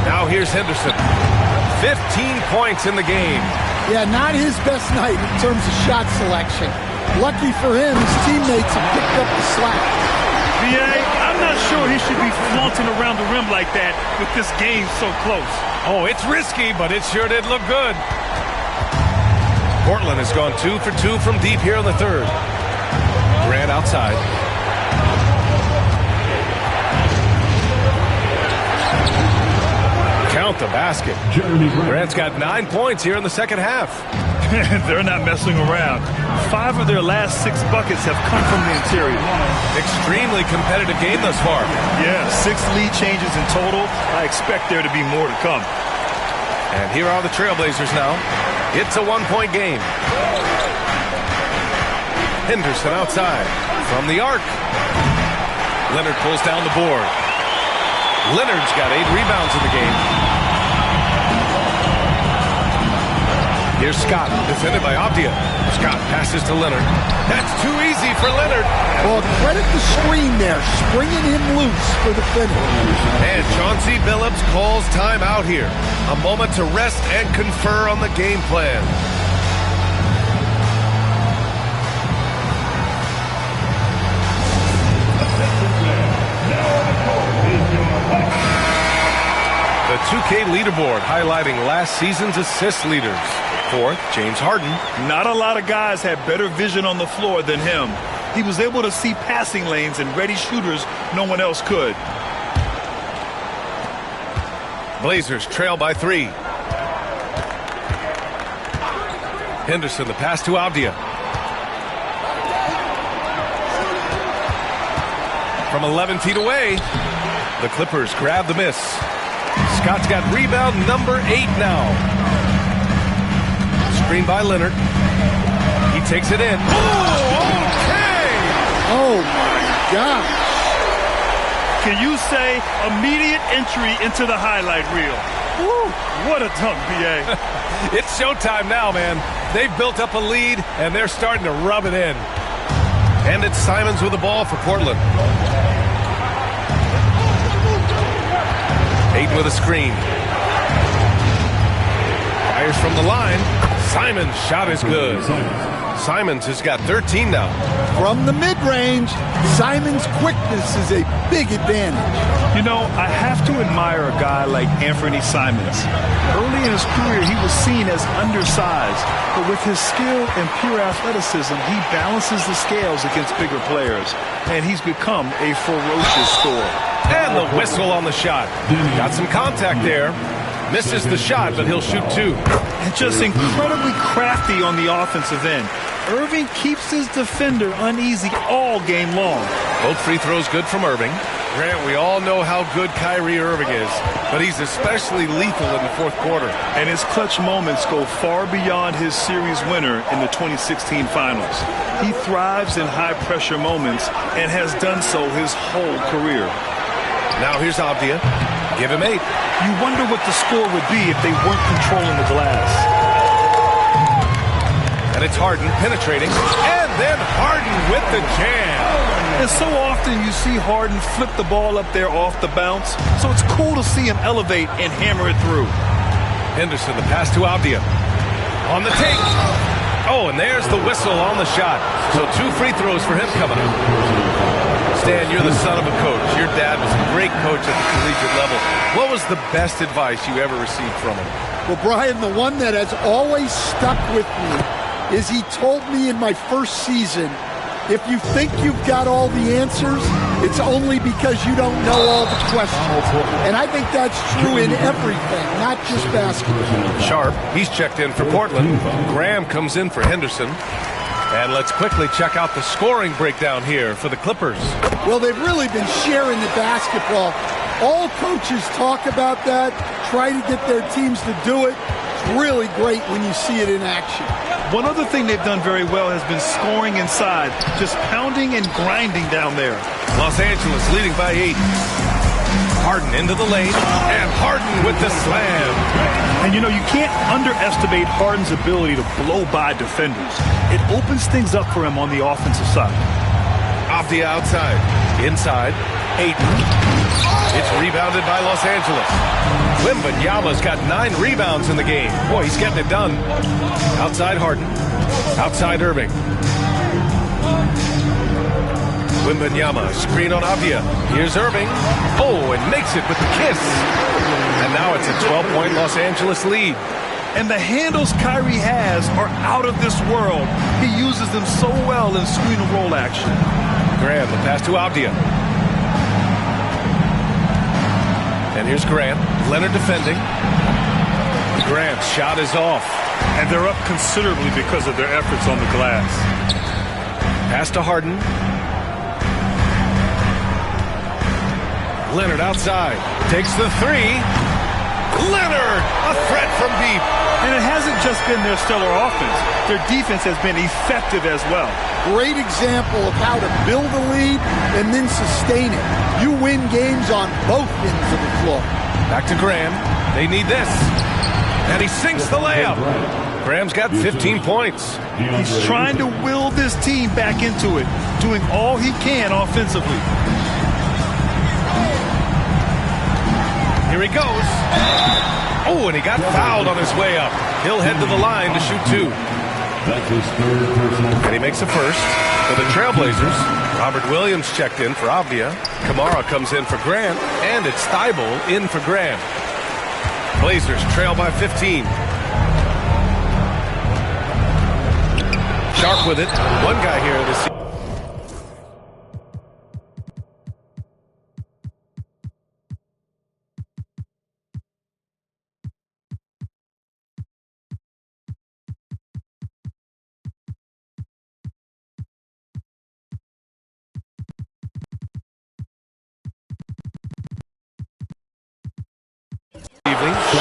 Now here's Henderson. 15 points in the game. Yeah, not his best night in terms of shot selection. Lucky for him, his teammates have picked up the slack. B.A., I'm not sure he should be flaunting around the rim like that with this game so close. Oh, it's risky, but it sure did look good. Portland has gone 2 for 2 from deep here in the third. Grant outside. Count the basket. Grant's got 9 points here in the second half. They're not messing around. 5 of their last 6 buckets have come from the interior. Extremely competitive game thus far. Yeah, 6 lead changes in total. I expect there to be more to come. And here are the Trailblazers now. It's a one-point game. Henderson outside from the arc. Leonard pulls down the board. Leonard's got 8 rebounds in the game. Here's Scott, defended by Avdia. Scott passes to Leonard. That's too easy for Leonard. Well, credit the screen there, springing him loose for the finish. And Chauncey Billups calls time out here. A moment to rest and confer on the game plan. The 2K leaderboard highlighting last season's assist leaders. 4th, James Harden. Not a lot of guys had better vision on the floor than him. He was able to see passing lanes and ready shooters no one else could. Blazers trail by 3. Henderson, the pass to Avdia. From 11 feet away, the Clippers grab the miss. Scott's got rebound number 8 now. Screen by Leonard. He takes it in. Oh, okay! Oh, my gosh. Can you say immediate entry into the highlight reel? Woo, what a dunk, B.A. It's showtime now, man. They've built up a lead, and they're starting to rub it in. And it's Simons with the ball for Portland. Ayton with a screen. Fires from the line. Simons' shot is good. Simons has got 13 now. From the mid-range, Simons' quickness is a big advantage. You know, I have to admire a guy like Anthony Simons. Early in his career, he was seen as undersized, but with his skill and pure athleticism, he balances the scales against bigger players, and he's become a ferocious scorer. And the whistle on the shot. Got some contact there. Misses the shot, but he'll shoot 2. And just incredibly crafty on the offensive end. Irving keeps his defender uneasy all game long. Both free throws good from Irving. Grant, we all know how good Kyrie Irving is, but he's especially lethal in the 4th quarter. And his clutch moments go far beyond his series winner in the 2016 finals. He thrives in high-pressure moments and has done so his whole career. Now here's Avdia. Give him 8. You wonder what the score would be if they weren't controlling the glass. And it's Harden penetrating. And then Harden with the jam. And so often you see Harden flip the ball up there off the bounce. So it's cool to see him elevate and hammer it through. Henderson, the pass to Avdia. On the take. Oh, and there's the whistle on the shot. So 2 free throws for him coming up. Stan, you're the son of a coach. Your dad was a great coach at the collegiate level. What was the best advice you ever received from him? Well, Brian, the one that has always stuck with me is he told me in my first season, if you think you've got all the answers, it's only because you don't know all the questions. And I think that's true in everything, not just basketball. Sharp, he's checked in for Portland. Graham comes in for Henderson. And let's quickly check out the scoring breakdown here for the Clippers. Well, they've really been sharing the basketball. All coaches talk about that, try to get their teams to do it. It's really great when you see it in action. One other thing they've done very well has been scoring inside, just pounding and grinding down there. Los Angeles leading by 8. Harden into the lane, and Harden with the slam. And you know, you can't underestimate Harden's ability to blow by defenders. It opens things up for him on the offensive side. Avdia outside. Inside. Ayton. It's rebounded by Los Angeles. Wembanyama's got 9 rebounds in the game. Boy, he's getting it done. Outside Harden. Outside Irving. Wembanyama, screen on Avdia. Here's Irving. Oh, and makes it with the kiss. And now it's a 12-point Los Angeles lead. And the handles Kyrie has are out of this world. He uses them so well in screen and roll action. Graham, the pass to Avdia. And here's Grant. Leonard defending. Grant's shot is off. And they're up considerably because of their efforts on the glass. Pass to Harden. Leonard outside. Takes the 3. Leonard, a threat from deep. And it hasn't just been their stellar offense. Their defense has been effective as well. Great example of how to build a lead and then sustain it. You win games on both ends of the floor. Back to Graham. They need this. And he sinks the layup. Graham's got 15 points. He's trying to will this team back into it, doing all he can offensively. Here he goes. Oh, and he got fouled on his way up. He'll head to the line to shoot 2. And he makes a first for the Trailblazers. Robert Williams checked in for Avdia. Kamara comes in for Grant. And it's Thibault in for Graham. Blazers trail by 15. Sharp with it. One guy here this season.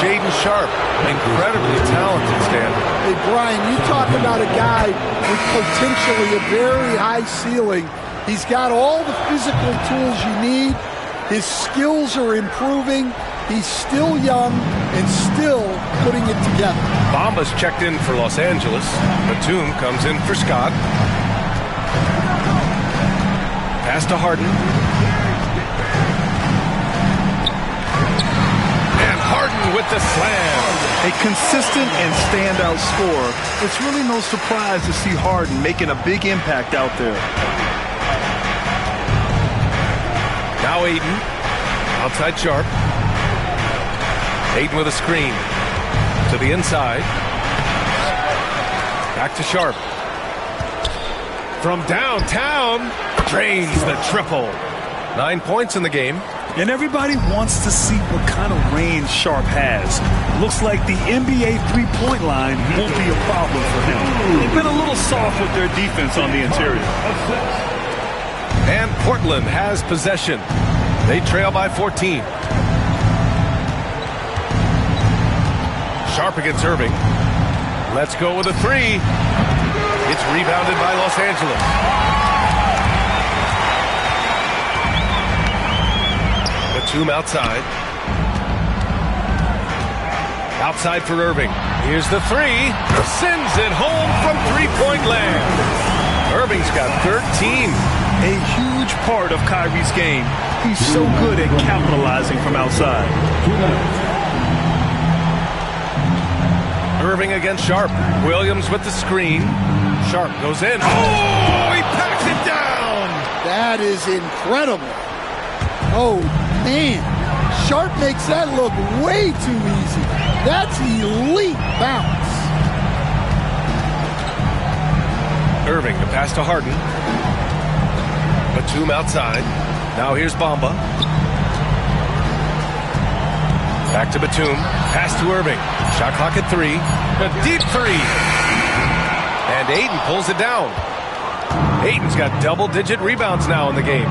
Shaden Sharp, incredibly talented, Stan. Hey, Brian, you talk about a guy with potentially a very high ceiling. He's got all the physical tools you need. His skills are improving. He's still young and still putting it together. Bamba's checked in for Los Angeles. Batum comes in for Scott. Pass to Harden. With the slam. A consistent and standout scorer. It's really no surprise to see Harden making a big impact out there. Now Aiden. Outside Sharp. Aiden with a screen. To the inside. Back to Sharp. From downtown. Drains the triple. 9 points in the game. And everybody wants to see what kind of range Sharp has. Looks like the NBA three-point line won't be a problem for him. They've been a little soft with their defense on the interior. And Portland has possession. They trail by 14. Sharp against Irving. Let's go with a 3. It's rebounded by Los Angeles. Batum outside. Outside for Irving. Here's the 3. Sends it home from three-point land. Irving's got 13. A huge part of Kyrie's game. He's so good at capitalizing from outside. Irving against Sharp. Williams with the screen. Sharp goes in. Oh, he packs it down. That is incredible. Oh, man. Sharp makes that look way too easy. That's elite bounce. Irving, the pass to Harden. Batum outside. Now here's Bamba. Back to Batum. Pass to Irving. Shot clock at 3. A deep 3. And Aiden pulls it down. Aiden's got double-digit rebounds now in the game.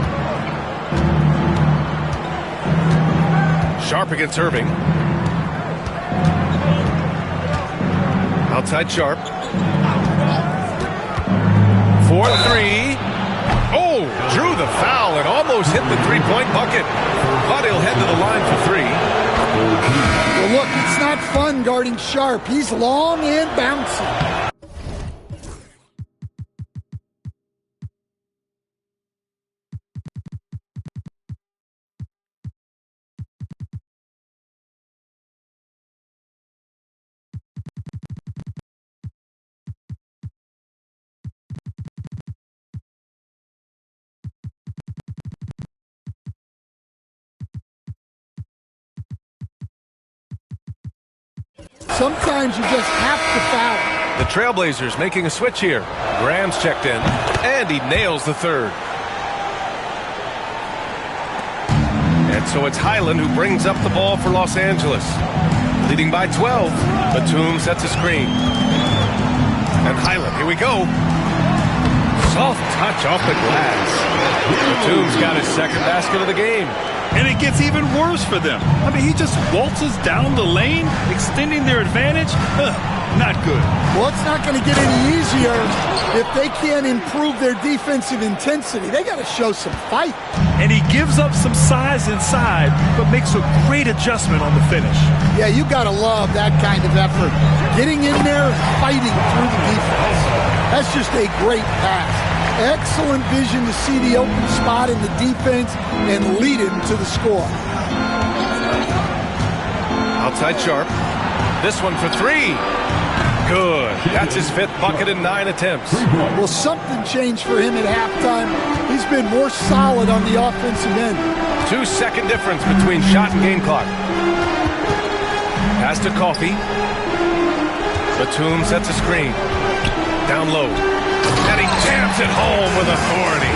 Sharp against Irving. Outside Sharp. 4-3. Oh, drew the foul and almost hit the three-point bucket. But he'll head to the line for 3. Well, look, it's not fun guarding Sharp. He's long and bouncy. Sometimes you just have to foul. The Trailblazers making a switch here. Graham's checked in, and he nails the third. And so it's Highland who brings up the ball for Los Angeles. Leading by 12. Batum sets a screen. And Highland, here we go. Soft touch off the glass. Batum's got his second basket of the game. And it gets even worse for them. I mean, he just waltzes down the lane, extending their advantage. Not good. Well, it's not going to get any easier if they can't improve their defensive intensity. They got to show some fight. And he gives up some size inside, but makes a great adjustment on the finish. Yeah, you got to love that kind of effort. Getting in there, fighting through the defense. That's just a great pass. Excellent vision to see the open spot in the defense and lead him to the score. Outside Sharp. This one for three. Good. That's his 5th bucket in 9 attempts. Well, something changed for him at halftime. He's been more solid on the offensive end. 2-second difference between shot and game clock. Pass to Coffey. Batum sets a screen. Down low. And he jams it home with authority.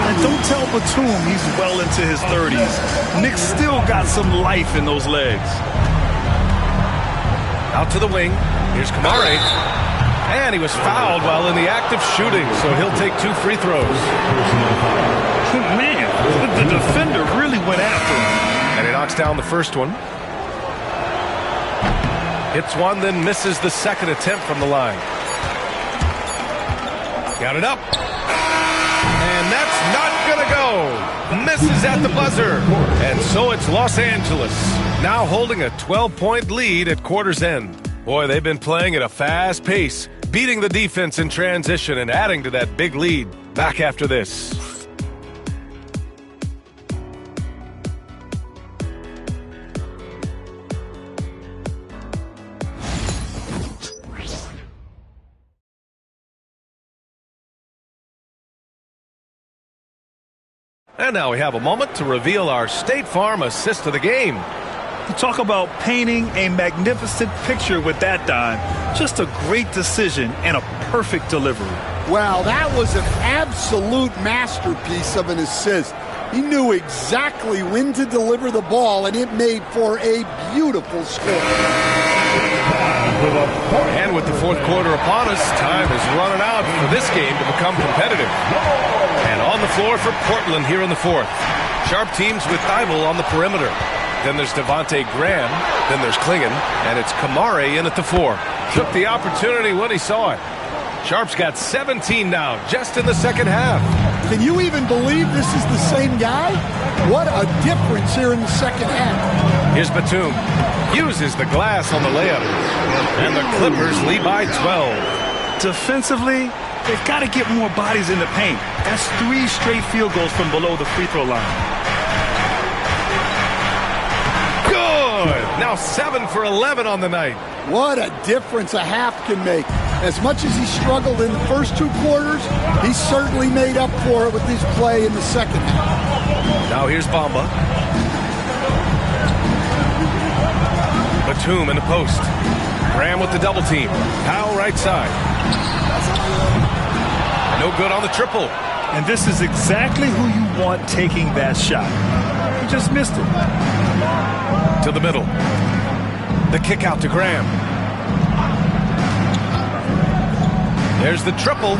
And don't tell Batum he's well into his 30s. Nick's still got some life in those legs. Out to the wing. Here's Kamare. And he was fouled while in the act of shooting, so he'll take 2 free throws. Man, the defender really went after him. And he knocks down the first one. Hits one, then misses the second attempt from the line. Got it up. And that's not going to go. Misses at the buzzer. And so it's Los Angeles, now holding a 12-point lead at quarter's end. Boy, they've been playing at a fast pace, beating the defense in transition and adding to that big lead. Back after this. And now we have a moment to reveal our State Farm assist of the game. You talk about painting a magnificent picture with that dime. Just a great decision and a perfect delivery. Wow, that was an absolute masterpiece of an assist. He knew exactly when to deliver the ball, and it made for a beautiful score. And with the 4th quarter upon us, time is running out for this game to become competitive. And on the floor for Portland here in the 4th. Sharp teams with Thibault on the perimeter. Then there's Devontae Graham. Then there's Klingon. And it's Kamare in at the 4. Took the opportunity when he saw it. Sharp's got 17 now, just in the second half. Can you even believe this is the same guy? What a difference here in the second half. Here's Batum. Uses the glass on the layup. And the Clippers lead by 12. Defensively, they've got to get more bodies in the paint. That's 3 straight field goals from below the free throw line. Good. Now 7 for 11 on the night. What a difference a half can make. As much as he struggled in the first 2 quarters, he certainly made up for it with his play in the second half. Now here's Bamba. Batum in the post. Graham with the double team. Powell right side. No good on the triple. And this is exactly who you want taking that shot. He just missed it. To the middle. The kick out to Graham. There's the triple.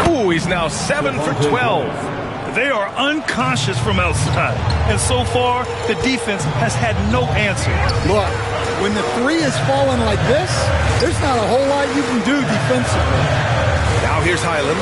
Ooh, he's now 7 for 12. They are unconscious from outside. And so far, the defense has had no answer. Look, when the 3 is falling like this, there's not a whole lot you can do defensively. Now here's Highland.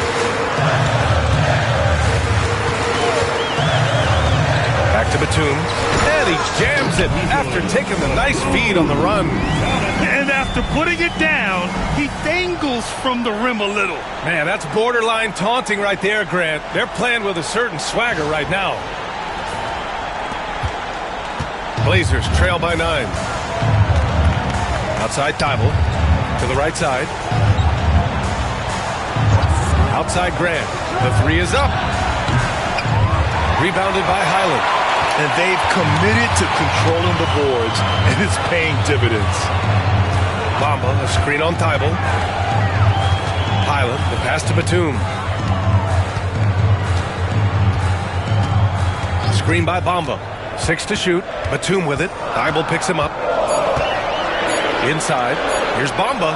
Back to Batum. And he jams it after taking the nice feed on the run. And after putting it down, he dangles from the rim a little. Man, that's borderline taunting right there, Grant. They're playing with a certain swagger right now. Blazers trail by 9. Outside Thibault. To the right side. Outside Grant. The 3 is up. Rebounded by Highland. And they've committed to controlling the boards, and it's paying dividends. Bamba, a screen on Thibault. Highland, the pass to Batum. Screen by Bamba. 6 to shoot. Batum with it. Thibault picks him up. Inside. Here's Bamba.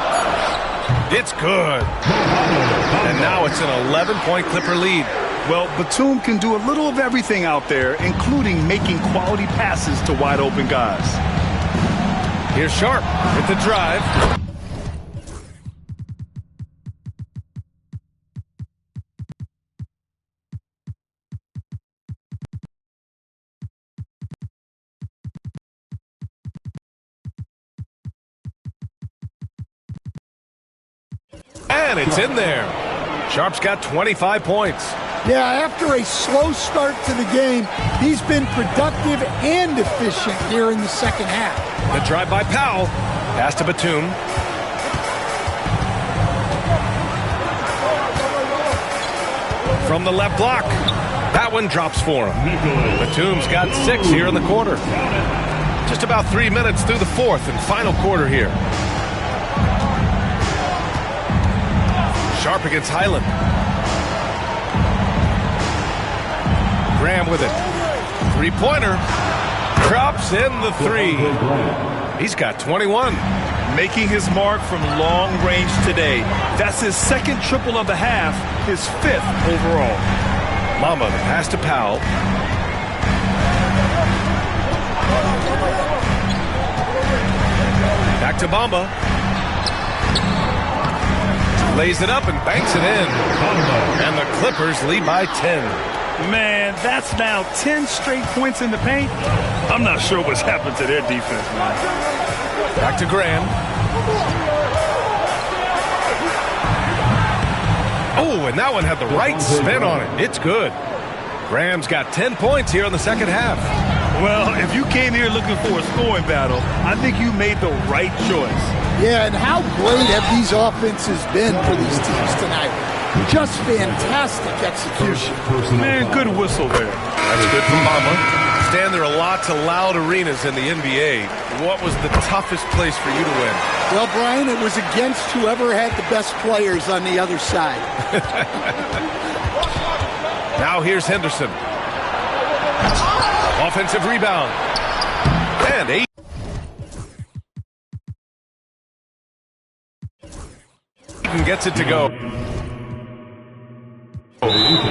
It's good. And now it's an 11-point Clipper lead. Well, Batum can do a little of everything out there, including making quality passes to wide open guys. Here's Sharp with the drive. And it's in there. Sharp's got 25 points. Yeah, after a slow start to the game, he's been productive and efficient here in the second half. The drive by Powell. Pass to Batum. From the left block. That one drops for him. Batum's got 6 here in the quarter. Just about 3 minutes through the fourth and final quarter here. Sharp against Highland. Graham with it. Three-pointer. Drops in the 3. He's got 21. Making his mark from long range today. That's his second triple of the half, his 5th overall. Mama, the pass to Powell. Back to Bamba. Lays it up and banks it in. And the Clippers lead by 10. Man, that's now 10 straight points in the paint. I'm not sure what's happened to their defense, man. Back to Graham. Oh, and that one had the right spin on it. It's good. Graham's got 10 points here in the second half. Well, if you came here looking for a scoring battle, I think you made the right choice. Yeah, and how great have these offenses been for these teams tonight? Just fantastic execution. Man, good whistle there. That's good from Mama. Stan, there are lots of loud arenas in the NBA. What was the toughest place for you to win? Well, Brian, it was against whoever had the best players on the other side. Now here's Henderson. Offensive rebound. And 8. Gets it to go.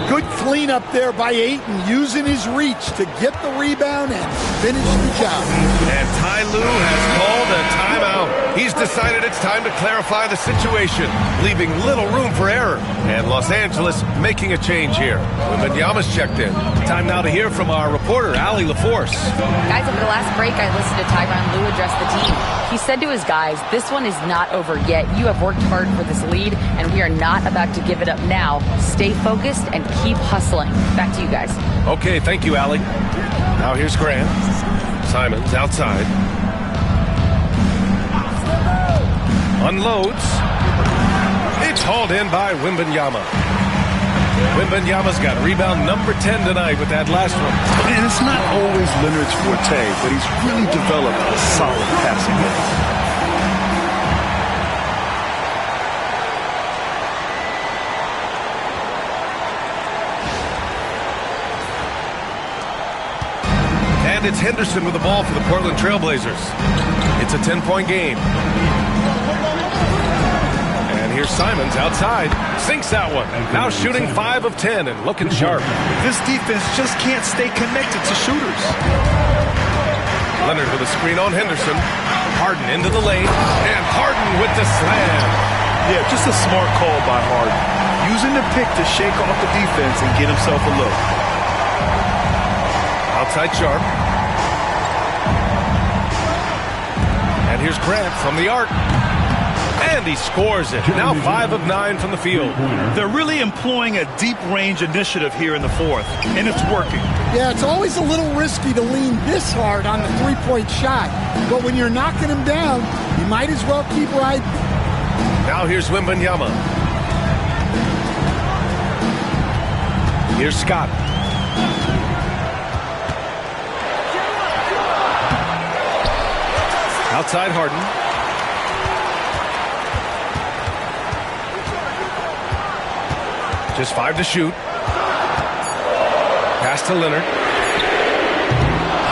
Good cleanup there by Ayton, using his reach to get the rebound and finish the job. And Ty Lue has called a timeout. He's decided it's time to clarify the situation, leaving little room for error. And Los Angeles making a change here. Wembanyama's checked in. Time now to hear from our reporter, Allie LaForce. Guys, over the last break, I listened to Tyronn Lue address the team. He said to his guys, this one is not over yet. You have worked hard for this lead, and we are not about to give it up now. Stay focused and keep hustling. Back to you guys. Okay, thank you, Allie. Now here's Grant. Simons outside. Unloads. It's hauled in by Wembanyama. Wembanyama's got rebound number 10 tonight with that last one. And it's not always Leonard's forte, but he's really developed a solid passing game. And it's Henderson with the ball for the Portland Trailblazers. It's a 10-point game. And here's Simons outside. Sinks that one. Now shooting 5 of 10 and looking sharp. This defense just can't stay connected to shooters. Leonard with a screen on Henderson. Harden into the lane. And Harden with the slam. Yeah, just a smart call by Harden. Using the pick to shake off the defense and get himself a look. Outside Sharp. And here's Grant from the arc. And he scores it. Now 5 of 9 from the field. They're really employing a deep range initiative here in the fourth, and it's working. Yeah, it's always a little risky to lean this hard on the three-point shot. But when you're knocking him down, you might as well keep riding. Now here's Wembanyama. Here's Scott. Outside Harden. Just 5 to shoot. Pass to Leonard.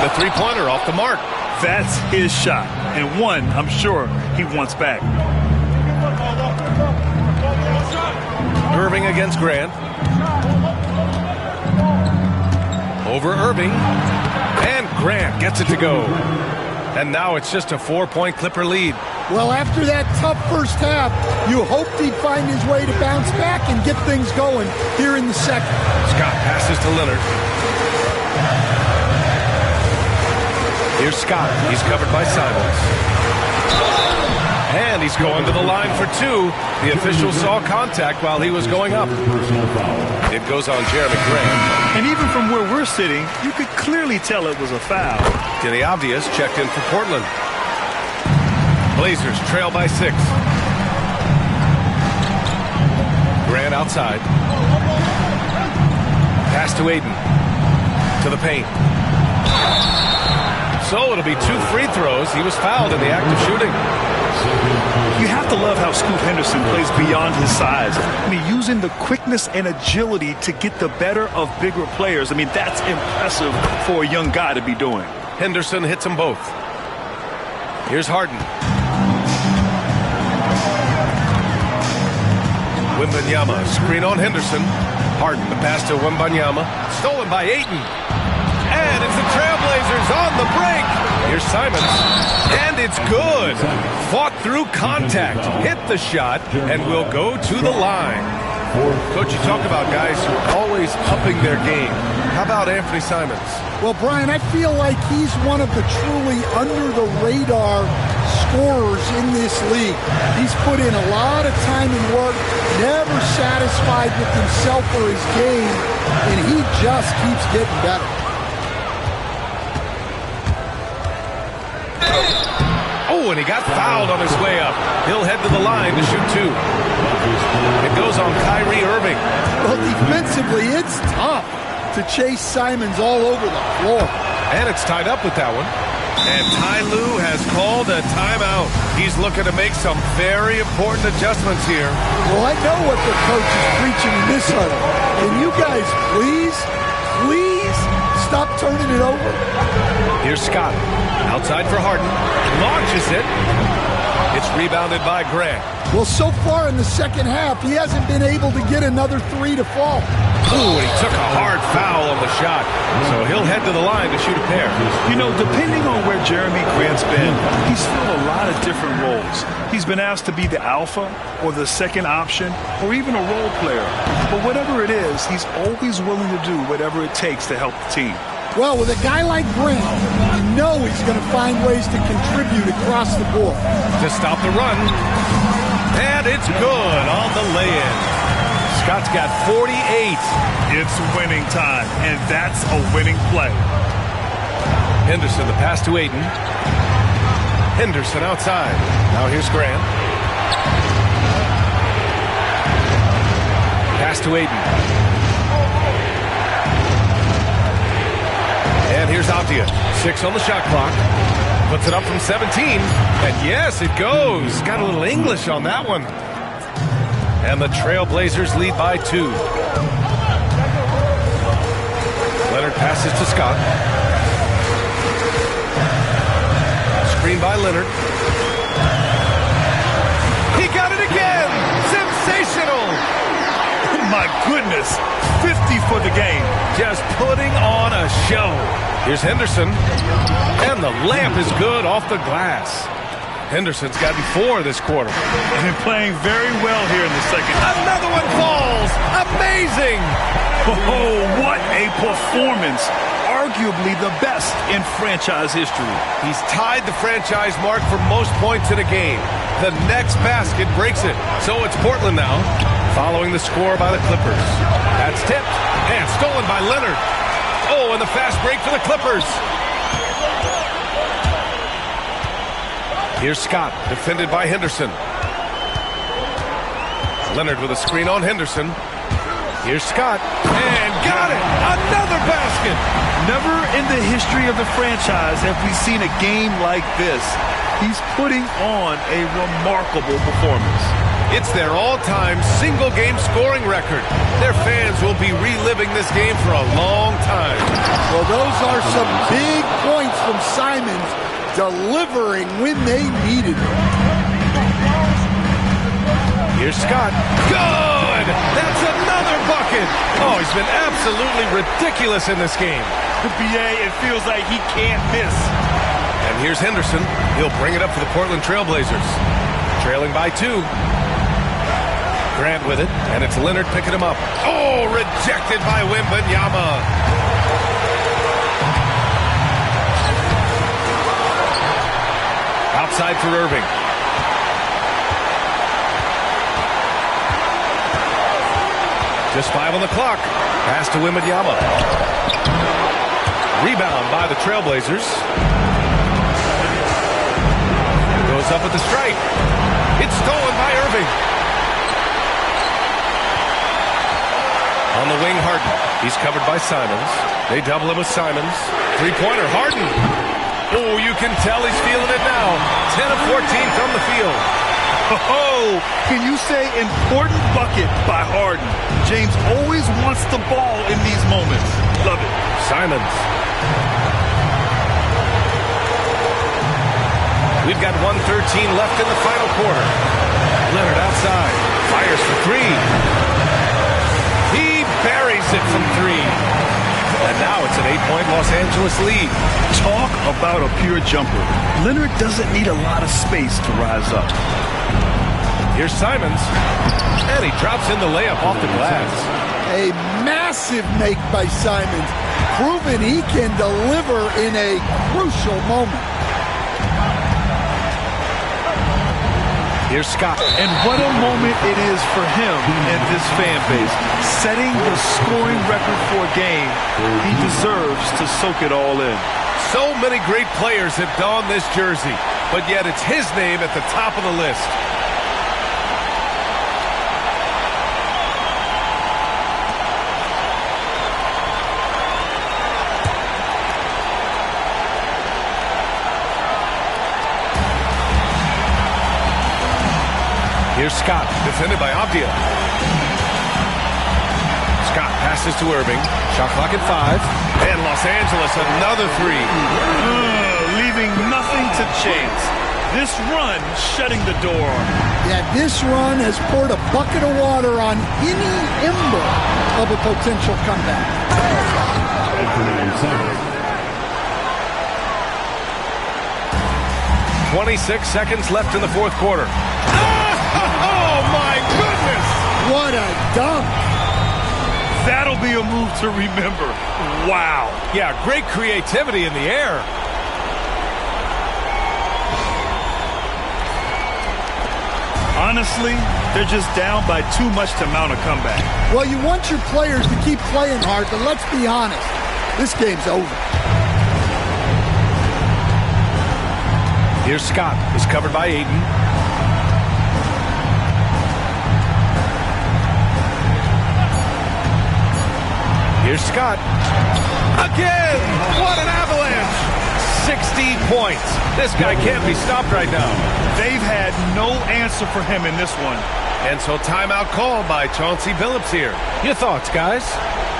The three-pointer off the mark. That's his shot, and one I'm sure he wants back. Irving against Grant. Over Irving. And Grant gets it to go. And now it's just a 4-point Clipper lead. Well, after that tough first half, you hoped he'd find his way to bounce back and get things going here in the second. Scott passes to Leonard. Here's Scott. He's covered by Simons. And he's going to the line for two. The official saw contact while he was going up. It goes on Jeremy Grant. And even from where we're sitting, you could clearly tell it was a foul. Denny Avdia's checked in for Portland. Blazers trail by 6. Grant outside. Pass to Aiden. To the paint. So it'll be 2 free throws. He was fouled in the act of shooting. You have to love how Scoot Henderson plays beyond his size. I mean, using the quickness and agility to get the better of bigger players. I mean, that's impressive for a young guy to be doing. Henderson hits them both. Here's Harden. Wembanyama, screen on Henderson. Harden, the pass to Wembanyama. Stolen by Ayton. And it's the Trailblazers on the break. Here's Simons. And it's good. Fought through contact. Hit the shot and will go to the line. Coach, you talk about guys who are always upping their game. How about Anthony Simons? Well, Brian, I feel like he's one of the truly under-the-radar scorers in this league. He's put in a lot of time and work, never satisfied with himself or his game, and he just keeps getting better. Oh, and he got fouled on his way up. He'll head to the line to shoot 2. It goes on Kyrie Irving. Well, defensively, it's tough to chase Simons all over the floor. And it's tied up with that one. And Ty Lue has called a timeout. He's looking to make some very important adjustments here. Well, I know what the coach is preaching in this huddle. Can you guys please stop turning it over? Here's Scott. Outside for Harden. Launches it. It's rebounded by Grant. Well, so far in the second half, he hasn't been able to get another 3 to fall. Ooh, and he took a hard foul on the shot. So he'll head to the line to shoot a pair. You know, depending on where Jeremy Grant's been, he's filled a lot of different roles. He's been asked to be the alpha or the second option or even a role player. But whatever it is, he's always willing to do whatever it takes to help the team. Well, with a guy like Grant, you know he's going to find ways to contribute across the board. To stop the run. And it's good on the lay-in. Scott's got 48. It's winning time, and that's a winning play. Henderson, the pass to Ayton. Henderson outside. Now here's Grant. Pass to Ayton. And here's Avdia. 6 on the shot clock. Puts it up from 17. And yes, it goes. Got a little English on that one. And the Trailblazers lead by 2. Leonard passes to Scott. Screen by Leonard. He got it again! Sensational! Oh my goodness! 50 for the game. Just putting on a show. Here's Henderson. And the layup is good off the glass. Henderson's gotten 4 this quarter. And been playing very well here in the second. Another one falls. Amazing. Oh, what a performance. Arguably the best in franchise history. He's tied the franchise mark for most points in a game. The next basket breaks it. So it's Portland now, following the score by the Clippers. That's tipped and stolen by Leonard. Oh, and the fast break for the Clippers. Here's Scott, defended by Henderson. Leonard with a screen on Henderson. Here's Scott, and got it! Another basket! Never in the history of the franchise have we seen a game like this. He's putting on a remarkable performance. It's their all-time single-game scoring record. Their fans will be reliving this game for a long time. Well, those are some big points from Simons, delivering when they needed it. Here's Scott. Good! That's another bucket! bucket. Oh, he's been absolutely ridiculous in this game. BA, it feels like he can't miss. And here's Henderson. He'll bring it up for the Portland Trailblazers. Trailing by 2. Grant with it, and it's Leonard picking him up. Oh, rejected by Wembanyama. Outside for Irving. Just 5 on the clock. Pass to Wembanyama. Rebound by the Trailblazers. Goes up with the strike. It's stolen by Irving. On the wing, Harden. He's covered by Simons. They double him with Simons. Three-pointer, Harden. Oh, you can tell he's feeling it now. 10 of 14 from the field. Oh, can you say important bucket by Harden? James always wants the ball in these moments. Love it. Simons. We've got 1:13 left in the final quarter. Leonard outside. Fires for 3. He buries it from 3. And now it's an 8-point Los Angeles lead. Talk about a pure jumper. Leonard doesn't need a lot of space to rise up. Here's Simons. And he drops in the layup off the glass. A massive make by Simons, proving he can deliver in a crucial moment. Here's Scott. And what a moment it is for him and this fan base. Setting the scoring record for a game, he deserves to soak it all in. So many great players have donned this jersey, but yet it's his name at the top of the list. Here's Scott, defended by Avdia. Scott passes to Irving. Shot clock at 5. And Los Angeles, another 3. Leaving nothing to chance. This run shutting the door. Yeah, this run has poured a bucket of water on any ember of a potential comeback. 26 seconds left in the fourth quarter. Oh, my goodness! What a dunk! That'll be a move to remember. Wow. Yeah, great creativity in the air. Honestly, they're just down by too much to mount a comeback. Well, you want your players to keep playing hard, but let's be honest. This game's over. Here's Scott. He's covered by Ayton. Here's Scott. Again! What an avalanche! 60 points. This guy can't be stopped right now. They've had no answer for him in this one. And so timeout called by Chauncey Billups here. Your thoughts, guys?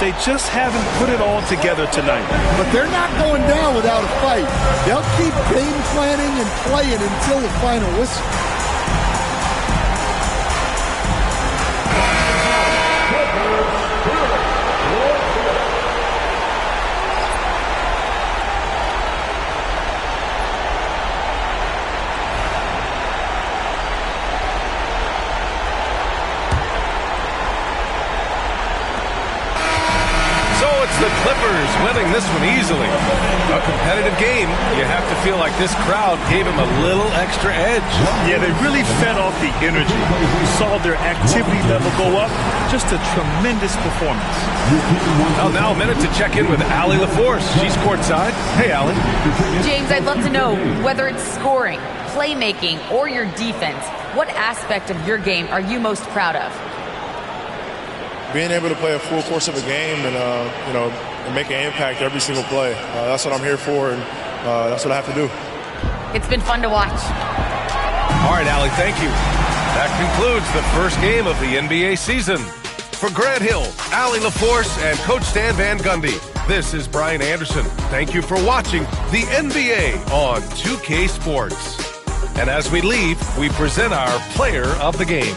They just haven't put it all together tonight. But they're not going down without a fight. They'll keep game planning and playing until the final whistle. The Clippers winning this one easily. A competitive game. You have to feel like this crowd gave them a little extra edge. Yeah, they really fed off the energy. You saw their activity level go up. Just a tremendous performance. Well, now a minute to check in with Allie LaForce. She's courtside. Hey, Allie. James, I'd love to know whether it's scoring, playmaking, or your defense. What aspect of your game are you most proud of? Being able to play a full course of a game and make an impact every single play. That's what I'm here for, and that's what I have to do. It's been fun to watch. All right, Allie, thank you. That concludes the first game of the NBA season. For Grant Hill, Allie LaForce, and Coach Stan Van Gundy, this is Brian Anderson. Thank you for watching the NBA on 2K Sports. And as we leave, we present our player of the game.